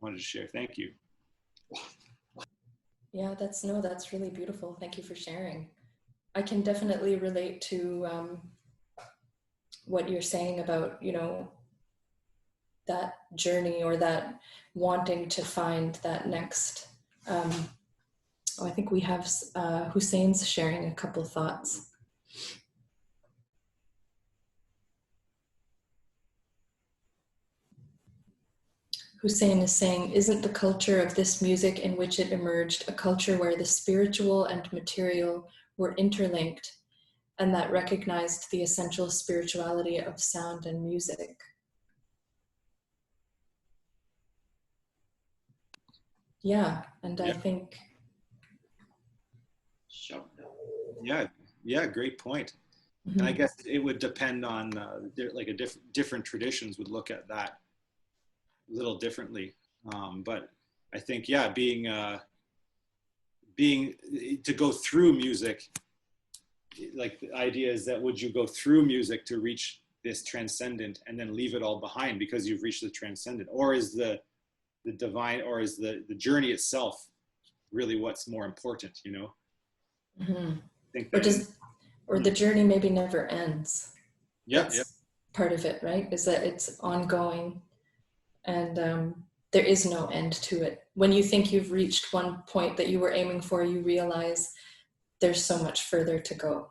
wanted to share. Thank you. Yeah, that's really beautiful. Thank you for sharing. I can definitely relate to what you're saying about, you know, that journey, or that wanting to find that next. I think we have Hussein's sharing a couple thoughts. Hussein is saying, isn't the culture of this music in which it emerged a culture where the spiritual and material were interlinked, and that recognized the essential spirituality of sound and music? Yeah, and yeah. I think... Yeah, great point. Mm-hmm. And I guess it would depend on, like different traditions would look at that a little differently, but I think, yeah, being to go through music, like the idea is that, would you go through music to reach this transcendent and then leave it all behind because you've reached the transcendent, or is the divine, or is the journey itself really what's more important, you know? Mm-hmm. I think or the journey maybe never ends. Yeah, that's part of it, right? Is that it's ongoing. And there is no end to it. When you think you've reached one point that you were aiming for, you realize there's so much further to go.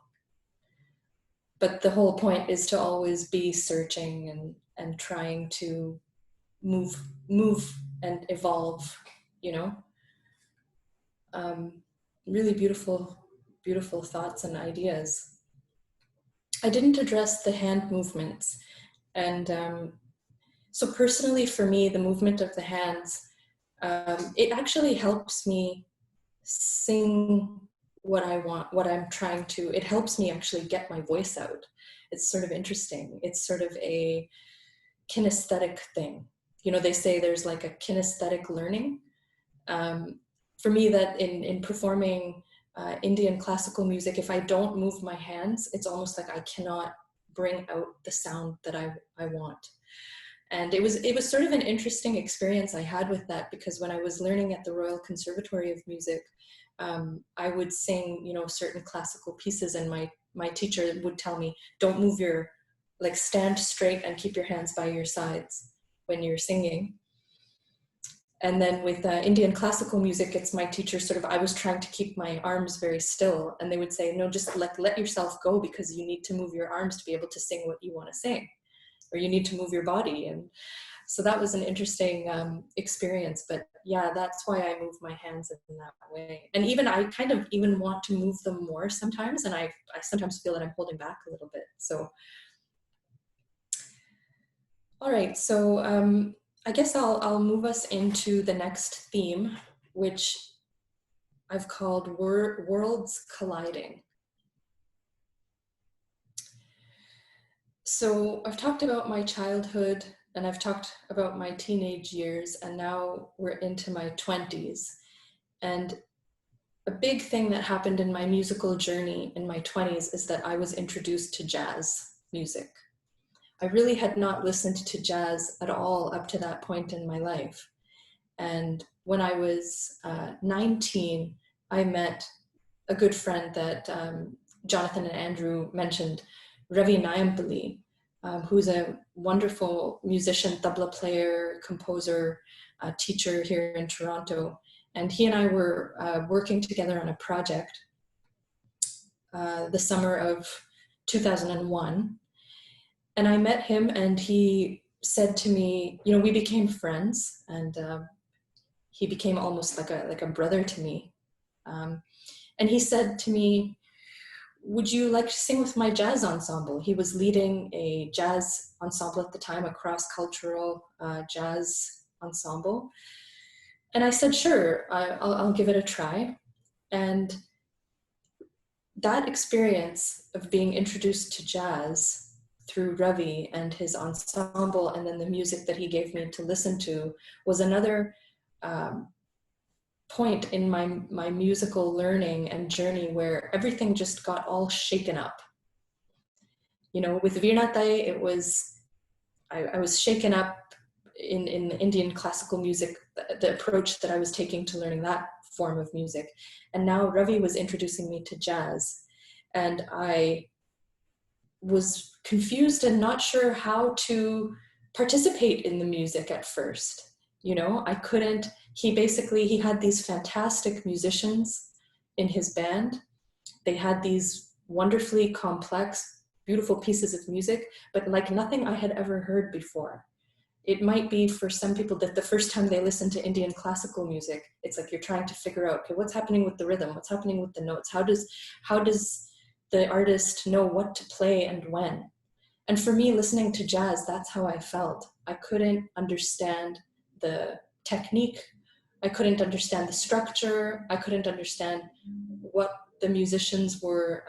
But the whole point is to always be searching and trying to move and evolve, you know. Really beautiful thoughts and ideas. I didn't address the hand movements. And so personally for me, the movement of the hands, it actually helps me sing what I want, what I'm trying to, it helps me actually get my voice out. It's sort of interesting. It's sort of a kinesthetic thing. You know, they say there's like a kinesthetic learning. For me, that in performing Indian classical music, if I don't move my hands, it's almost like I cannot bring out the sound that I want. And it was sort of an interesting experience I had with that, because when I was learning at the Royal Conservatory of Music, I would sing, you know, certain classical pieces, and my teacher would tell me, don't move like stand straight and keep your hands by your sides when you're singing. And then with Indian classical music, it's my teacher I was trying to keep my arms very still, and they would say, no, just let yourself go, because you need to move your arms to be able to sing what you want to sing, or you need to move your body. And so that was an interesting experience. But yeah, that's why I move my hands in that way. And even I kind of even want to move them more sometimes, and I sometimes feel that I'm holding back a little bit. So, all right, so I guess I'll move us into the next theme, which I've called Worlds Colliding. So I've talked about my childhood, and I've talked about my teenage years, and now we're into my 20s. And a big thing that happened in my musical journey in my 20s is that I was introduced to jazz music. I really had not listened to jazz at all up to that point in my life. And when I was 19, I met a good friend that Jonathan and Andrew mentioned, Ravi Nayampally, who's a wonderful musician, tabla player, composer, teacher here in Toronto. And he and I were working together on a project the summer of 2001. And I met him, and he said to me, you know, we became friends, and he became almost like a brother to me. And he said to me, would you like to sing with my jazz ensemble? He was leading a jazz ensemble at the time, a cross-cultural jazz ensemble. And I said, sure, I'll give it a try. And that experience of being introduced to jazz through Ravi and his ensemble, and then the music that he gave me to listen to, was another point in my musical learning and journey where everything just got all shaken up. You know, with Veernatai, it was, I was shaken up in Indian classical music, the approach that I was taking to learning that form of music. And now Ravi was introducing me to jazz, and I was confused and not sure how to participate in the music at first. You know, I couldn't, he had these fantastic musicians in his band. They had these wonderfully complex, beautiful pieces of music, but like nothing I had ever heard before. It might be for some people that the first time they listen to Indian classical music, it's like you're trying to figure out, okay, what's happening with the rhythm? What's happening with the notes? How does the artist know what to play and when? And for me, listening to jazz, that's how I felt. I couldn't understand the technique. I couldn't understand the structure. I couldn't understand what the musicians were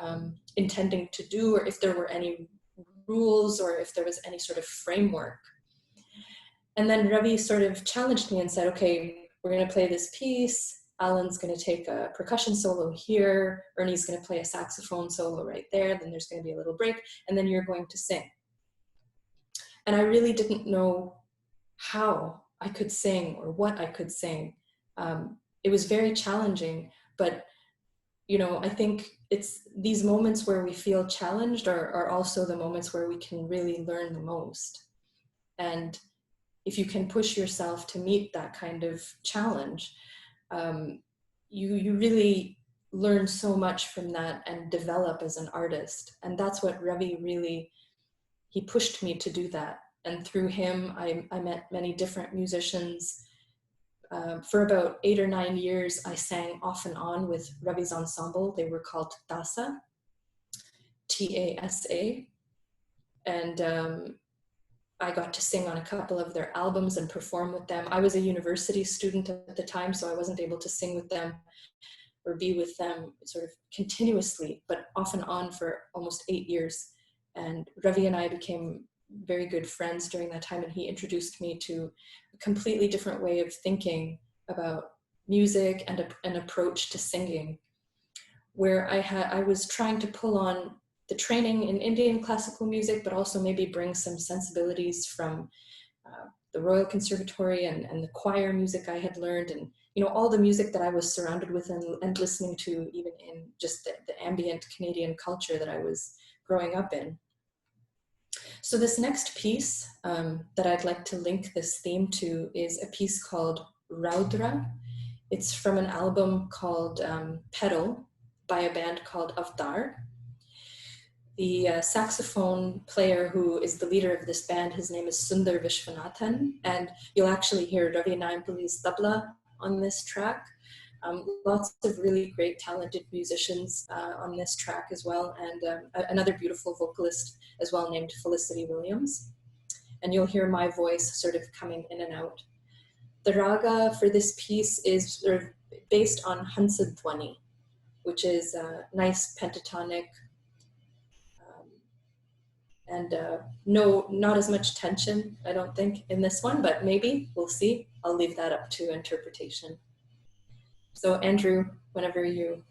intending to do, or if there were any rules, or if there was any sort of framework. And then Ravi sort of challenged me and said, okay, we're going to play this piece. Alan's going to take a percussion solo here. Ernie's going to play a saxophone solo right there. Then there's going to be a little break. And then you're going to sing. And I really didn't know how I could sing or what I could sing. It was very challenging, but you know, I think it's these moments where we feel challenged are also the moments where we can really learn the most. And if you can push yourself to meet that kind of challenge, you really learn so much from that and develop as an artist. And that's what Ravi really, he pushed me to do that. And through him, I met many different musicians. For about 8 or 9 years, I sang off and on with Ravi's ensemble. They were called TASA, T-A-S-A. And I got to sing on a couple of their albums and perform with them. I was a university student at the time, so I wasn't able to sing with them or be with them sort of continuously, but off and on for almost 8 years. And Ravi and I became very good friends during that time, and he introduced me to a completely different way of thinking about music and an approach to singing, where I was trying to pull on the training in Indian classical music, but also maybe bring some sensibilities from the Royal Conservatory and the choir music I had learned, and all the music that I was surrounded with and listening to, even in just the ambient Canadian culture that I was growing up in. So this next piece that I'd like to link this theme to is a piece called Raudra. It's from an album called Pedal by a band called Avtar. The saxophone player who is the leader of this band, his name is Sundar Vishwanathan, and you'll actually hear Ravi Nayampalli's tabla on this track. Lots of really great talented musicians on this track as well, and another beautiful vocalist as well named Felicity Williams. And you'll hear my voice sort of coming in and out. The raga for this piece is sort of based on Hansadhwani, which is a nice pentatonic, and no, not as much tension, I don't think, in this one, but maybe, we'll see. I'll leave that up to interpretation. So Andrew, whenever you...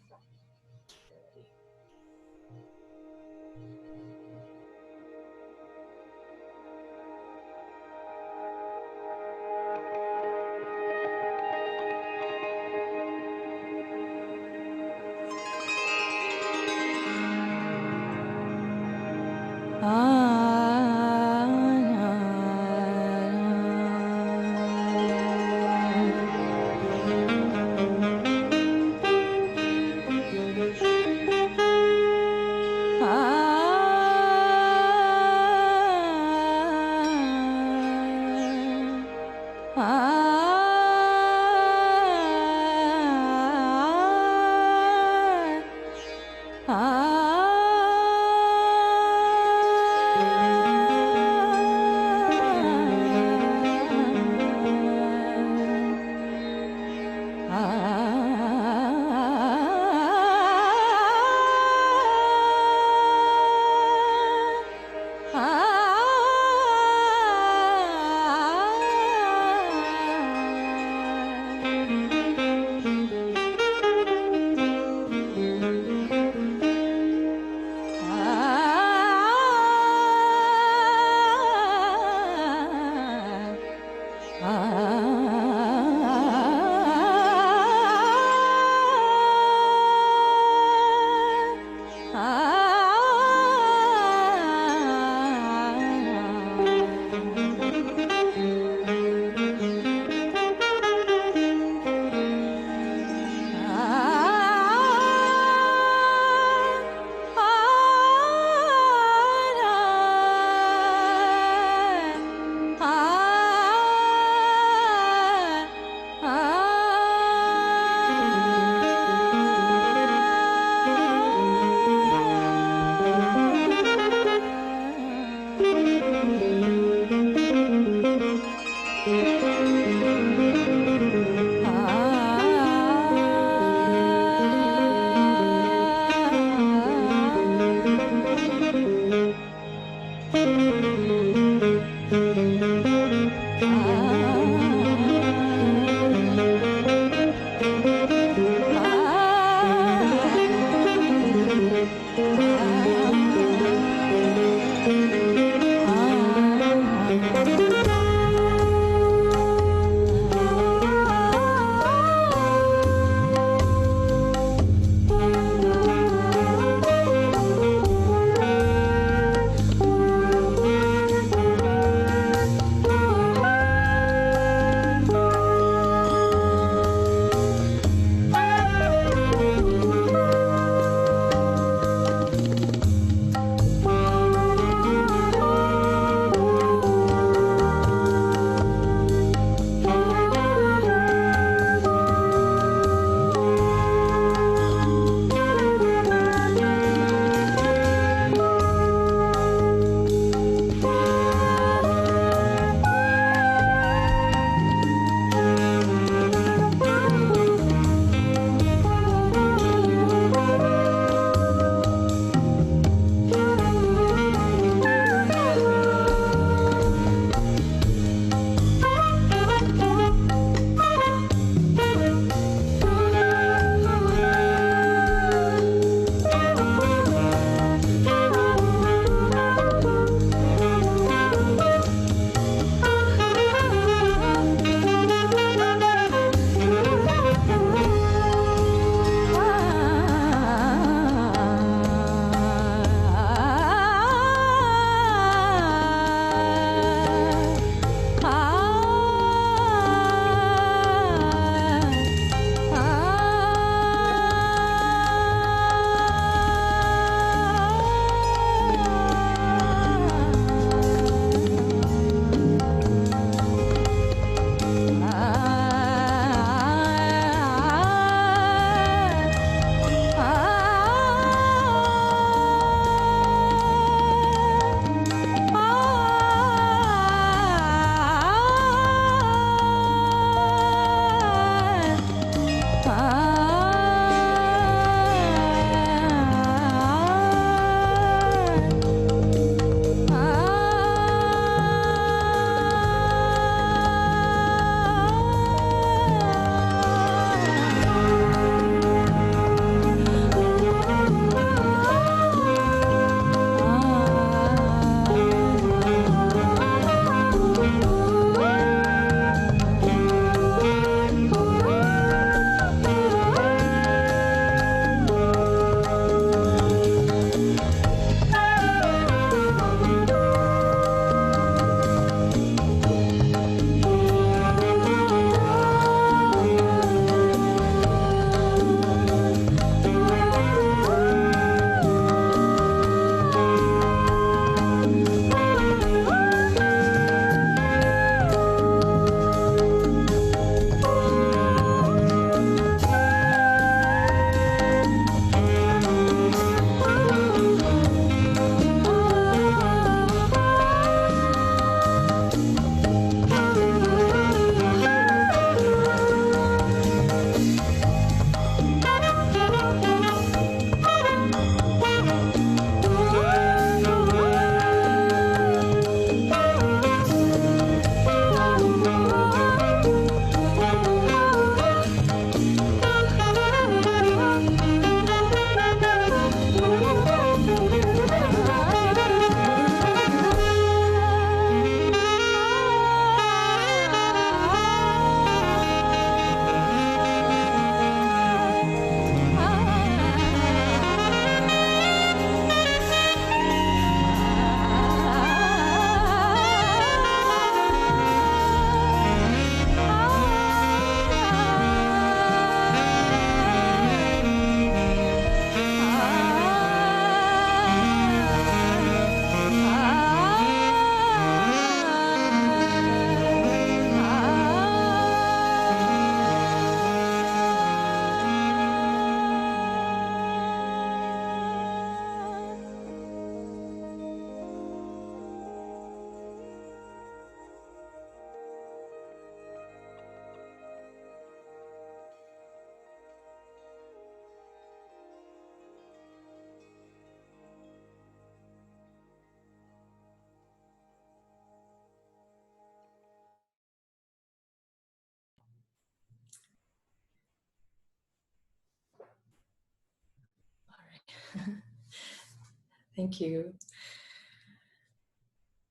Thank you.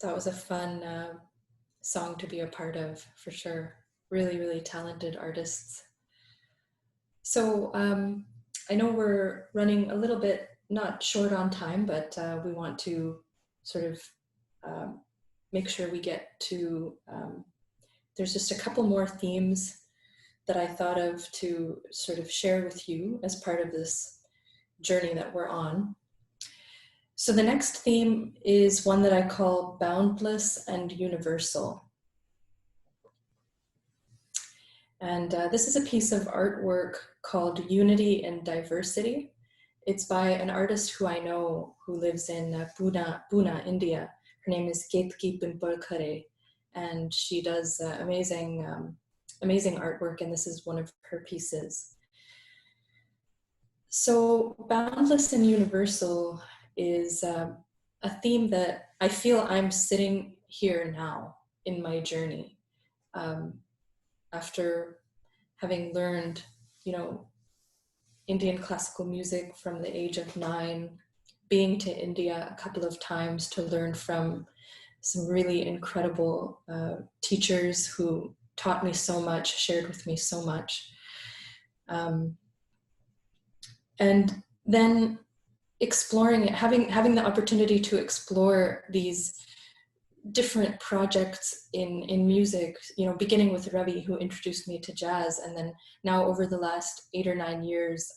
That was a fun song to be a part of, for sure. Really, really talented artists. So I know we're running a little bit, not short on time, but we want to sort of make sure we get to, there's just a couple more themes that I thought of to sort of share with you as part of this journey that we're on. So the next theme is one that I call boundless and universal. And this is a piece of artwork called Unity and Diversity. It's by an artist who I know who lives in Pune, India. Her name is Ketki Pinpalkhare, and she does amazing artwork, and this is one of her pieces. So boundless and universal is a theme that I feel I'm sitting here now in my journey. After having learned, Indian classical music from the age of 9, being to India a couple of times to learn from some really incredible teachers who taught me so much, shared with me so much. And then exploring it, having the opportunity to explore these different projects in music, beginning with Ravi, who introduced me to jazz, and then now over the last 8 or 9 years,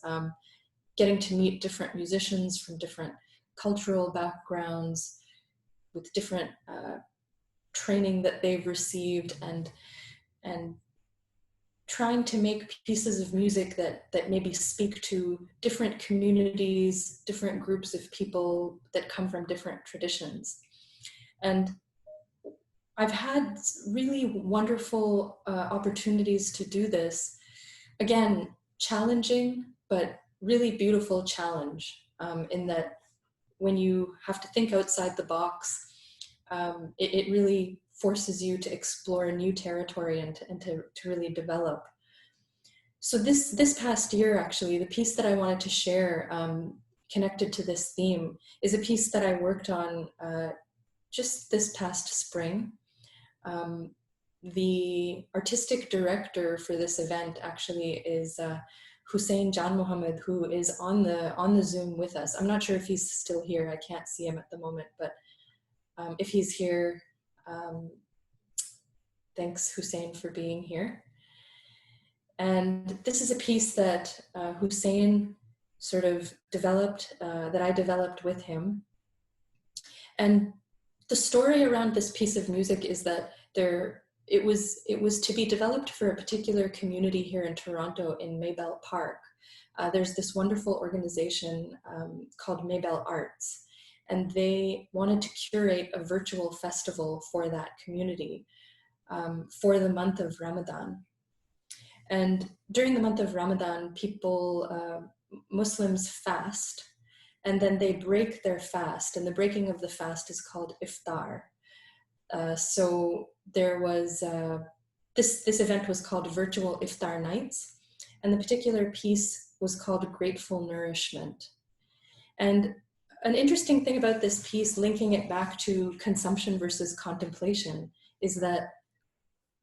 getting to meet different musicians from different cultural backgrounds with different training that they've received, and trying to make pieces of music that maybe speak to different communities, different groups of people that come from different traditions. And I've had really wonderful opportunities to do this. Again, challenging, but really beautiful challenge, in that when you have to think outside the box, it really forces you to explore a new territory and to really develop. So this past year, actually, the piece that I wanted to share connected to this theme is a piece that I worked on just this past spring. The artistic director for this event actually is Hussein Jan Mohammed, who is on the Zoom with us. I'm not sure if he's still here. I can't see him at the moment, but if he's here, thanks Hussein for being here. And this is a piece that Hussein sort of developed, that I developed with him. And the story around this piece of music is that it was to be developed for a particular community here in Toronto in Maybell Park. There's this wonderful organization called Maybell Arts, and they wanted to curate a virtual festival for that community for the month of Ramadan. And during the month of Ramadan, people, Muslims fast, and then they break their fast, and the breaking of the fast is called iftar. So there was, this event was called Virtual Iftar Nights, and the particular piece was called Grateful Nourishment. And an interesting thing about this piece, linking it back to consumption versus contemplation, is that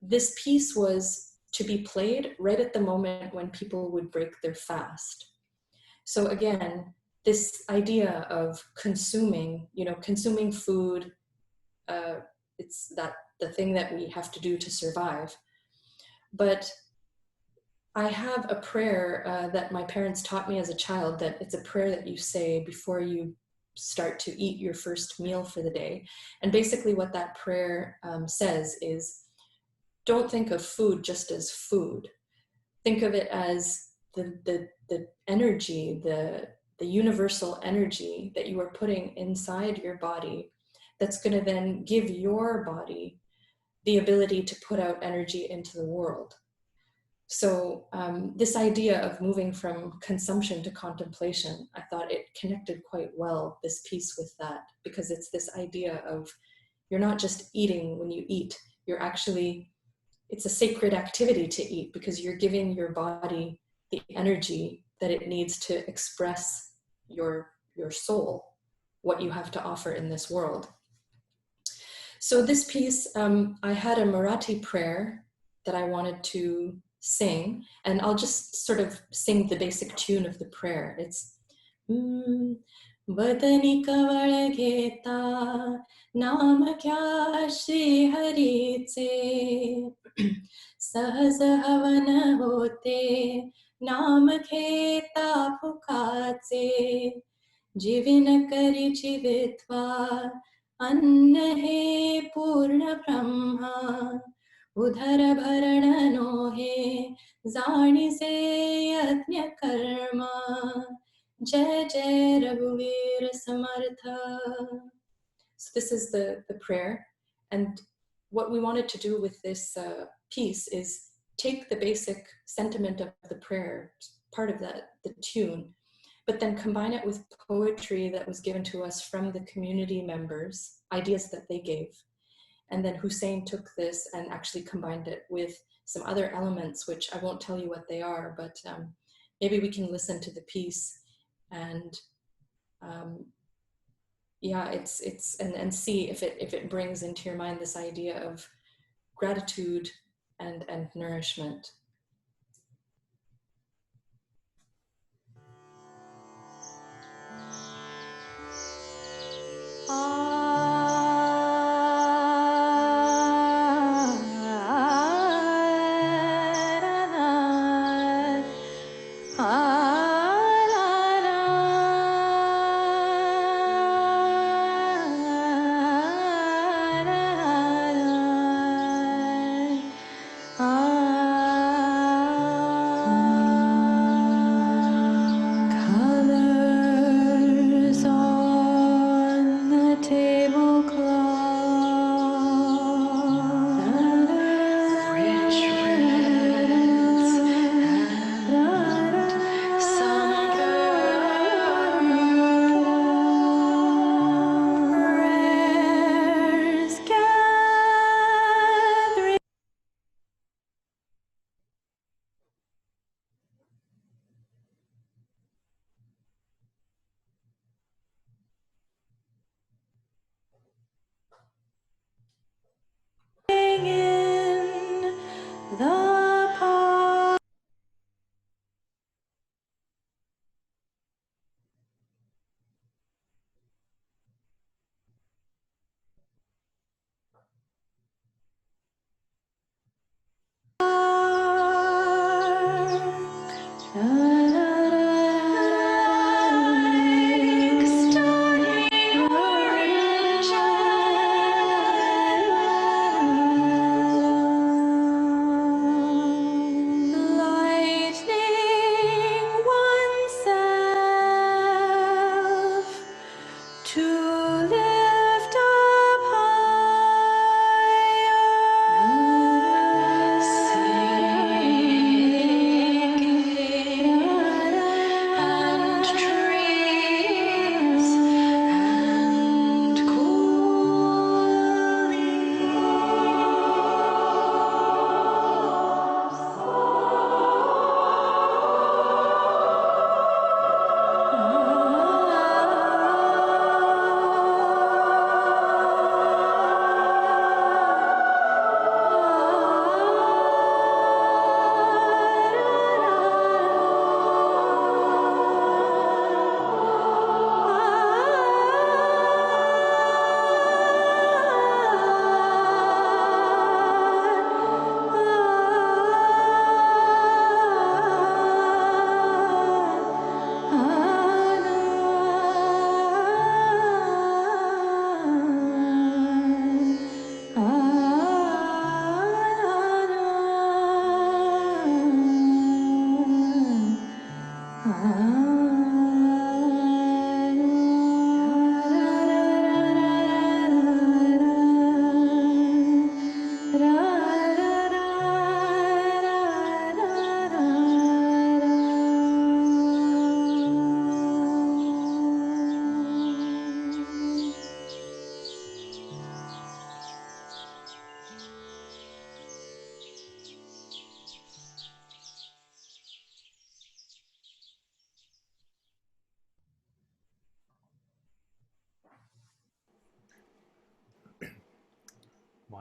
this piece was to be played right at the moment when people would break their fast. So again, this idea of consuming, consuming food, it's the thing that we have to do to survive. But I have a prayer that my parents taught me as a child, that it's a prayer that you say before you start to eat your first meal for the day. And basically what that prayer says is, don't think of food just as food. Think of it as the energy, the universal energy that you are putting inside your body that's going to then give your body the ability to put out energy into the world. So this idea of moving from consumption to contemplation, I thought it connected quite well, this piece, with that, because it's this idea of you're not just eating when you eat, you're actually, it's a sacred activity to eat because you're giving your body the energy that it needs to express your your soul, what you have to offer in this world. So this piece, I had a Marathi prayer that I wanted to sing, and I'll just sort of sing the basic tune of the prayer. It's Badani kaval gheta naam kya Shri Hari se सहज हवन होते नाम खेता फुकाचे जीविन करी जीवित्वा अन्न हे पूर्ण ब्रह्मा उधर भरण नो हे जानी से यज्ञ कर्मा जय जय रघुवीर समर्थ. So this is the prayer, and what we wanted to do with this piece is take the basic sentiment of the prayer, part of that, the tune, but then combine it with poetry that was given to us from the community members, ideas that they gave. And then Hussein took this and actually combined it with some other elements, which I won't tell you what they are, but maybe we can listen to the piece and yeah, it's and see if it brings into your mind this idea of gratitude and nourishment.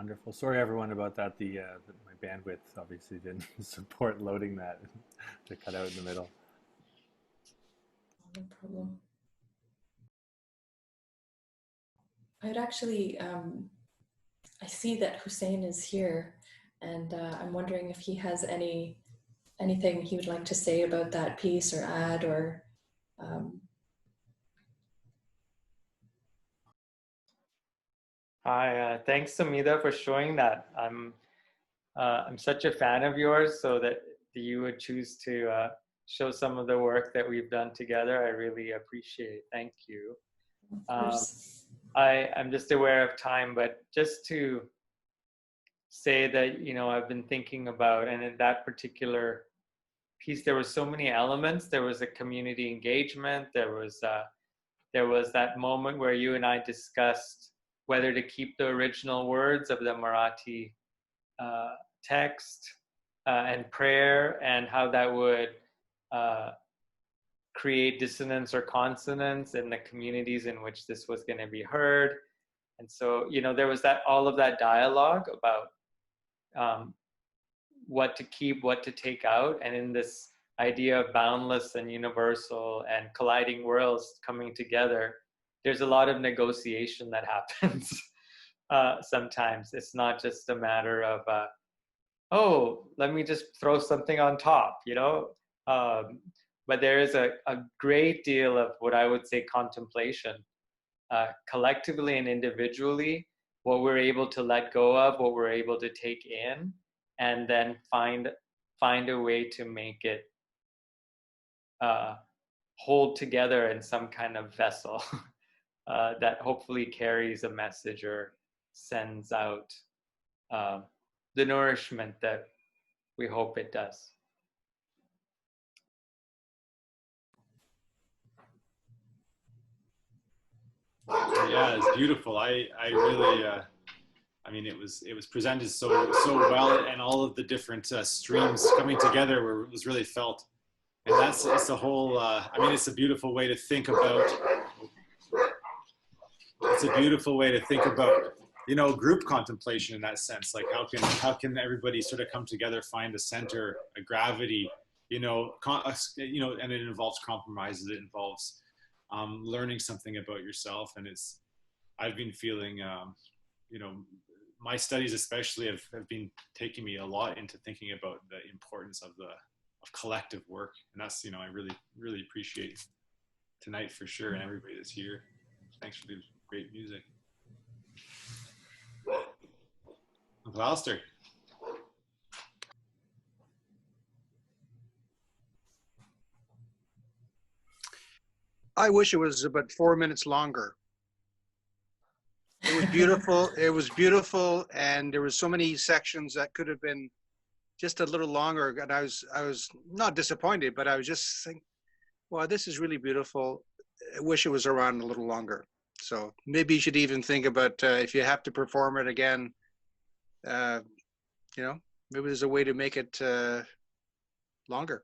Wonderful. Sorry everyone about that. My bandwidth obviously didn't support loading that to cut out in the middle. No problem. I'd actually, I see that Hussein is here, and I'm wondering if he has anything he would like to say about that piece or add, or Hi, thanks Samidha for showing that. I'm such a fan of yours, so that you would choose to show some of the work that we've done together. I really appreciate. Thank you. I'm just aware of time, but just to say that, you know, I've been thinking about, and in that particular piece, there were so many elements. There was a community engagement. There was that moment where you and I discussed whether to keep the original words of the Marathi text and prayer, and how that would create dissonance or consonance in the communities in which this was going to be heard. And so, you know, there was all of that dialogue about what to keep, what to take out, and in this idea of boundless and universal and colliding worlds coming together, there's a lot of negotiation that happens. Sometimes it's not just a matter of, oh, let me just throw something on top, you know? But there is a great deal of what I would say contemplation, collectively and individually, what we're able to let go of, what we're able to take in, and then find a way to make it hold together in some kind of vessel that hopefully carries a message or sends out the nourishment that we hope it does. Yeah, it's beautiful. I really, I mean, it was presented so well, and all of the different streams coming together was really felt. And it's a whole, I mean, it's a beautiful way to think about, you know, group contemplation in that sense. Like how can everybody sort of come together, find a center, a gravity, you know, and it involves compromises. It involves learning something about yourself. And I've been feeling, you know, my studies especially have been taking me a lot into thinking about the importance of collective work. And that's, you know, I really appreciate tonight for sure, and everybody that's here. Thanks for the great music. Uncle Alistair. I wish it was about 4 minutes longer. It was beautiful. It was beautiful, and there was so many sections that could have been just a little longer. And I was not disappointed, but I was just thinking, wow, this is really beautiful. I wish it was around a little longer. So maybe you should even think about if you have to perform it again, you know, maybe there's a way to make it longer.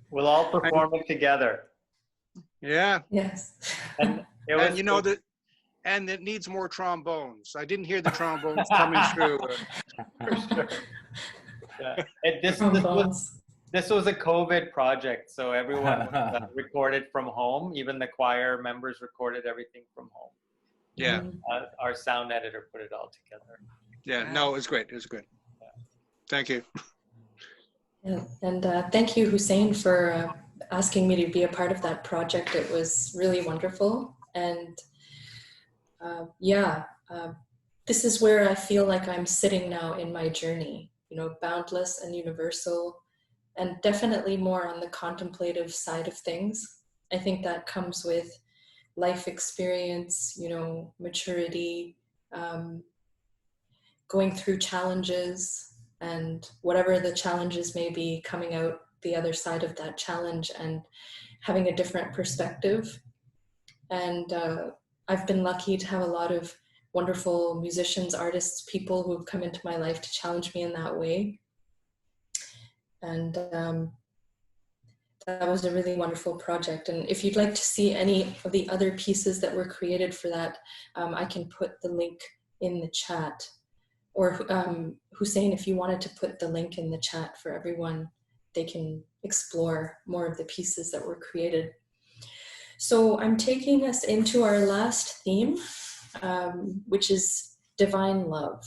We'll all perform it together. Yeah. Yes. And you know that, and it needs more trombones. I didn't hear the trombones coming through. For sure. Yeah. This was a COVID project, so everyone recorded from home. Even the choir members recorded everything from home. Yeah. Our sound editor put it all together. Yeah. No, it was great. It was good. Yeah. Thank you. Yeah, and thank you, Hussein, for asking me to be a part of that project. It was really wonderful. And this is where I feel like I'm sitting now in my journey, you know, boundless and universal, and definitely more on the contemplative side of things. I think that comes with life experience, you know, maturity, going through challenges, and whatever the challenges may be, coming out the other side of that challenge and having a different perspective. And I've been lucky to have a lot of wonderful musicians, artists, people who have come into my life to challenge me in that way. And that was a really wonderful project. And if you'd like to see any of the other pieces that were created for that, I can put the link in the chat. Or Hussein, if you wanted to put the link in the chat for everyone, they can explore more of the pieces that were created. So I'm taking us into our last theme, which is divine love.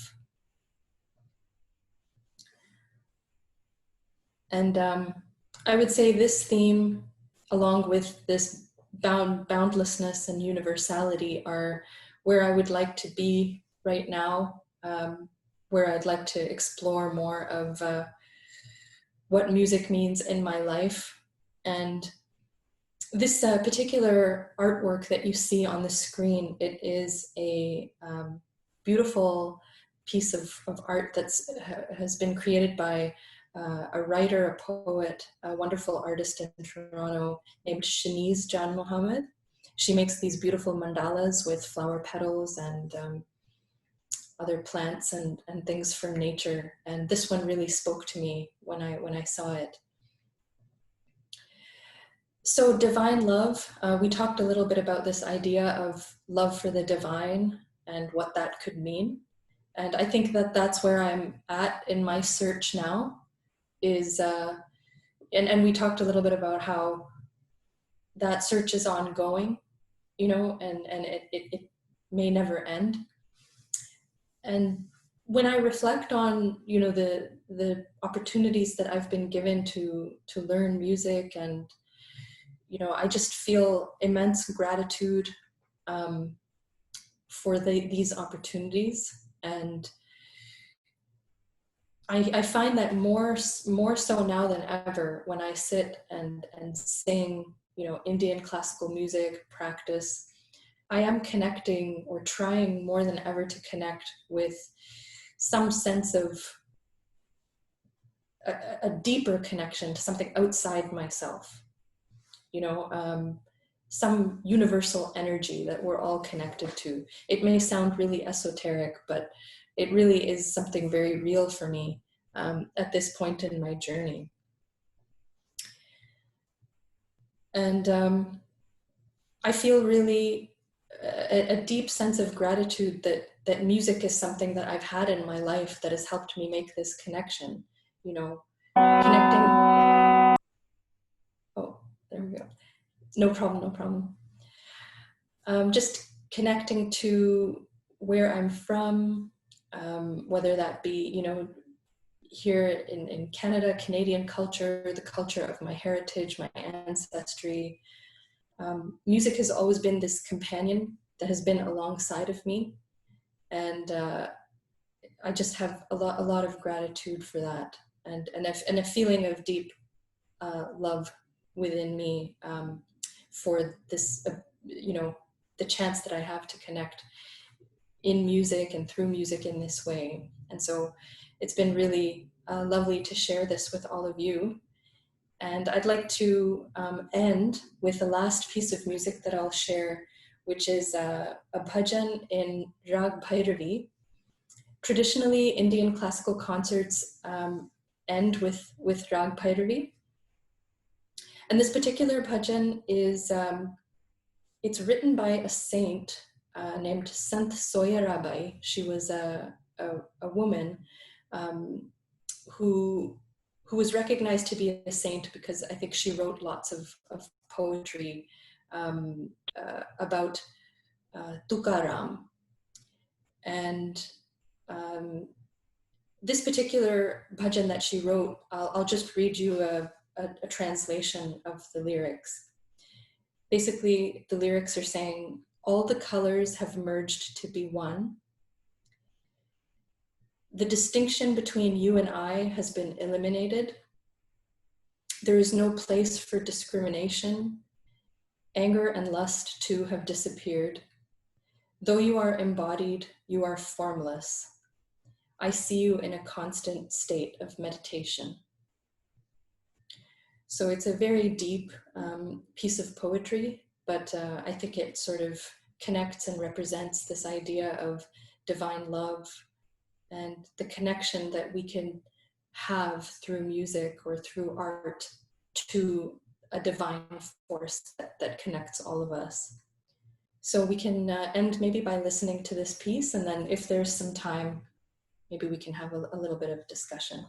And I would say this theme, along with this boundlessness and universality, are where I would like to be right now, where I'd like to explore more of what music means in my life. And this particular artwork that you see on the screen, it is a beautiful piece of art that has been created by a writer, a poet, a wonderful artist in Toronto named Shanice Jan Mohammed. She makes these beautiful mandalas with flower petals and other plants and things from nature. And this one really spoke to me when I saw it. So divine love, we talked a little bit about this idea of love for the divine and what that could mean. And I think that that's where I'm at in my search now is, and we talked a little bit about how that search is ongoing, you know, and it may never end. And when I reflect on, you know, the opportunities that I've been given to learn music, and, you know, I just feel immense gratitude for these opportunities. And I find that more so now than ever, when I sit and sing, you know, Indian classical music, practice, I am connecting, or trying more than ever to connect with some sense of a deeper connection to something outside myself, you know, some universal energy that we're all connected to. It may sound really esoteric, but it really is something very real for me at this point in my journey. And I feel really a deep sense of gratitude that music is something that I've had in my life that has helped me make this connection, you know, connecting. Oh, there we go. No problem, no problem. Just connecting to where I'm from, whether that be, you know, here in Canada, Canadian culture, the culture of my heritage, my ancestry. Music has always been this companion that has been alongside of me. And I just have a lot of gratitude for that, and a feeling of deep love within me for this, you know, the chance that I have to connect in music and through music in this way. And so it's been really lovely to share this with all of you. And I'd like to end with the last piece of music that I'll share, which is a bhajan in Rag Bhairavi. Traditionally, Indian classical concerts end with Rag Bhairavi. And this particular bhajan is, it's written by a saint named Sant Soyarabai. She was a woman who was recognized to be a saint because I think she wrote lots of poetry about Tukaram. And this particular bhajan that she wrote, I'll just read you a translation of the lyrics. Basically, the lyrics are saying, all the colors have merged to be one. The distinction between you and I has been eliminated. There is no place for discrimination. Anger and lust too have disappeared. Though you are embodied, you are formless. I see you in a constant state of meditation. So it's a very deep piece of poetry, but I think it sort of connects and represents this idea of divine love and the connection that we can have through music or through art to a divine force that connects all of us. So we can end maybe by listening to this piece, and then if there's some time, maybe we can have a little bit of discussion.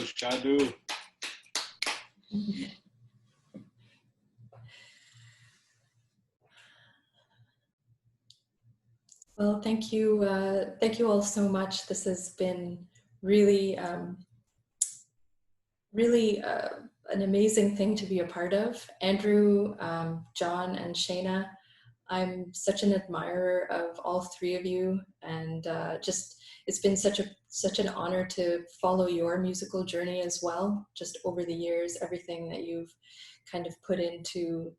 Shadu. Well, thank you all so much. This has been really, really an amazing thing to be a part of. Andrew, John, and Shayna, I'm such an admirer of all three of you, and just it's been such an honor to follow your musical journey as well. Just over the years, everything that you've kind of put into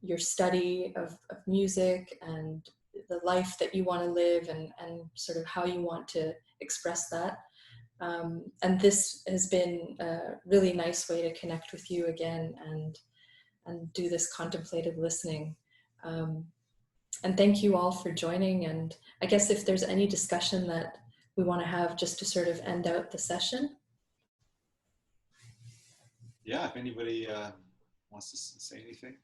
your study of music and the life that you want to live, and sort of how you want to express that. And this has been a really nice way to connect with you again and do this contemplative listening. And thank you all for joining. And I guess if there's any discussion that we want to have just to sort of end out the session. Yeah, if anybody wants to say anything,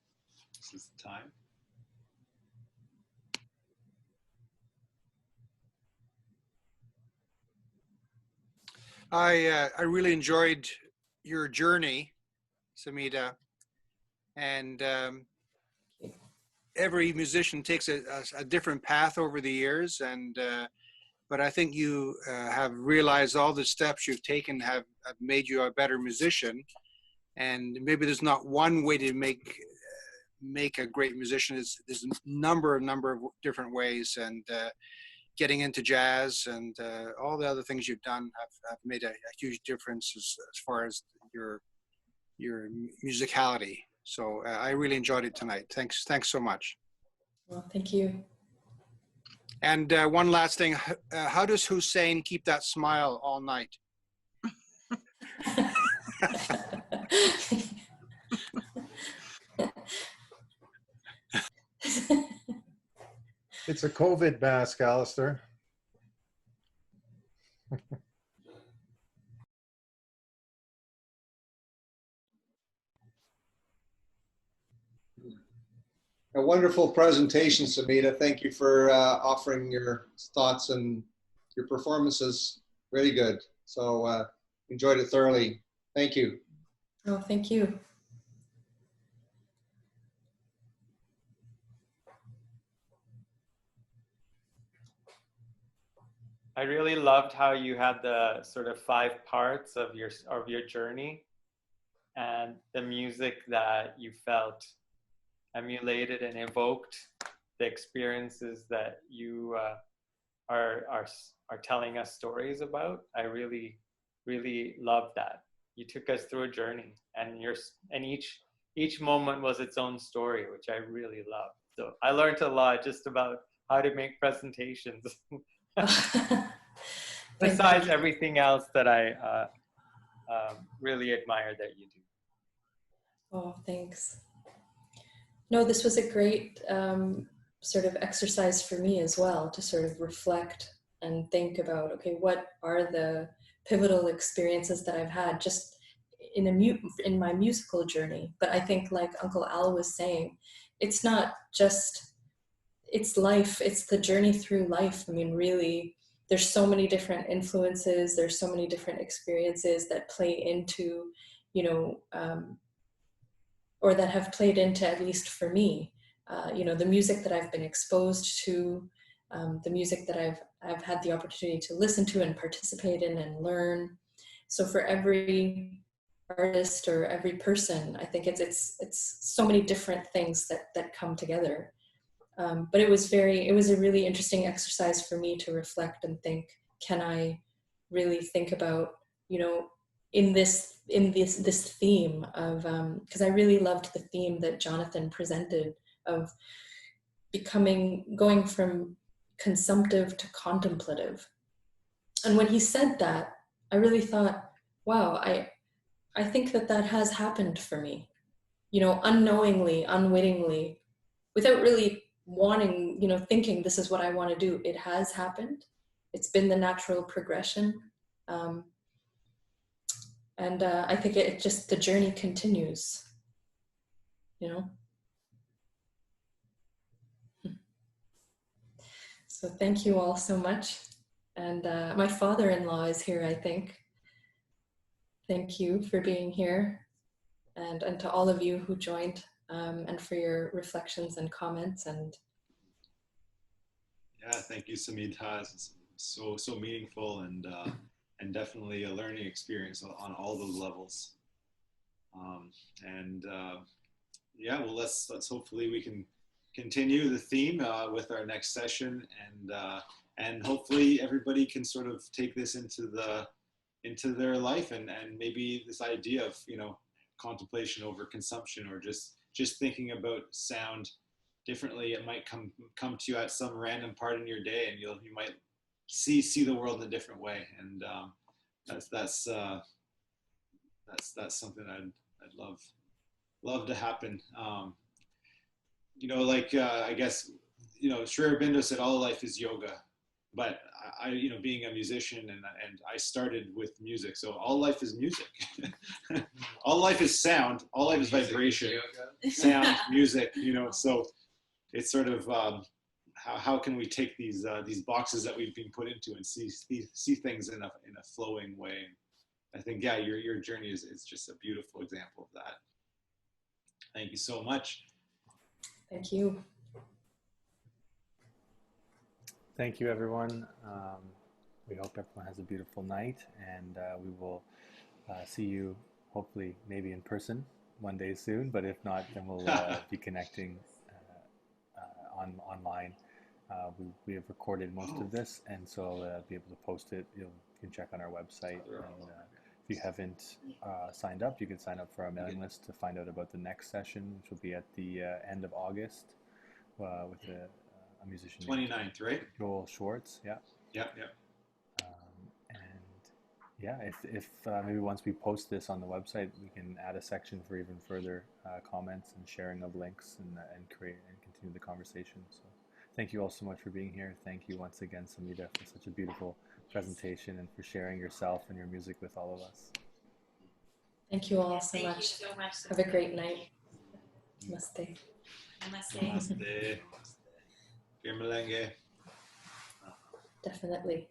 this is the time. I really enjoyed your journey, Samidha, and every musician takes a different path over the years, and but I think you have realized all the steps you've taken have made you a better musician. And maybe there's not one way to make a great musician. There's a number of different ways, and getting into jazz and all the other things you've done have made a huge difference as far as your musicality. So I really enjoyed it tonight. Thanks so much. Well, thank you. And one last thing, how does Hussein keep that smile all night? It's a COVID mask, Alistair. A wonderful presentation, Samidha. Thank you for offering your thoughts, and your performances really good. So enjoyed it thoroughly. Thank you. Oh, thank you. I really loved how you had the sort of 5 parts of your journey, and the music that you felt emulated and evoked the experiences that you are telling us stories about. I really loved that. You took us through a journey, and each moment was its own story, which I really loved. So I learned a lot just about how to make presentations. Besides everything else that I really admire that you do. Oh, thanks. No, this was a great sort of exercise for me as well, to sort of reflect and think about, okay, what are the pivotal experiences that I've had just in my musical journey. But I think, like Uncle Al was saying, it's not just, it's life, it's the journey through life. I mean, really, there's so many different influences, there's so many different experiences that play into, you know, or that have played into, at least for me, you know, the music that I've been exposed to, the music that I've had the opportunity to listen to and participate in and learn. So for every artist or every person, I think it's so many different things that come together. But it was a really interesting exercise for me to reflect and think, can I really think about, you know, in this theme of, because I really loved the theme that Jonathan presented of going from consumptive to contemplative. And when he said that, I really thought, wow, I think that has happened for me, you know, unknowingly, unwittingly, without really wanting, you know, thinking this is what I want to do. It has happened. It's been the natural progression. And I think it just, the journey continues. you know? So thank you all so much. And my father-in-law is here, I think. Thank you for being here. And to all of you who joined, and for your reflections and comments. And yeah, thank you, Samidha. It's so meaningful and definitely a learning experience on all those levels. Yeah, well, let's hopefully we can continue the theme with our next session, and hopefully everybody can sort of take this into their life, and maybe this idea of, you know, contemplation over consumption, or just thinking about sound differently. It might come to you at some random part in your day, and you might see the world in a different way. And that's something I'd love to happen. You know, like I guess, you know, Sri Aurobindo said all life is yoga, but I you know, being a musician, and I started with music, so all life is music. All life is sound. All life is vibration, sound, music. You know, so it's sort of how can we take these boxes that we've been put into and see things in a flowing way. I think, yeah, your journey is just a beautiful example of that. Thank you so much. thank you. Thank you, everyone. We hope everyone has a beautiful night, and we will see you hopefully maybe in person one day soon, but if not, then we'll be connecting online. We have recorded most of this, and so I'll be able to post it. You can check on our website, and if you haven't signed up, you can sign up for our mailing list to find out about the next session, which will be at the end of August with a musician 29th, right? Joel Schwartz, yeah. Yep. And yeah, if maybe once we post this on the website, we can add a section for even further comments and sharing of links, and create and continue the conversation. So thank you all so much for being here. Thank you once again, Samidha, for such a beautiful presentation and for sharing yourself and your music with all of us. Thank you all so much. Have a great night. Namaste. Namaste. Definitely. Definitely.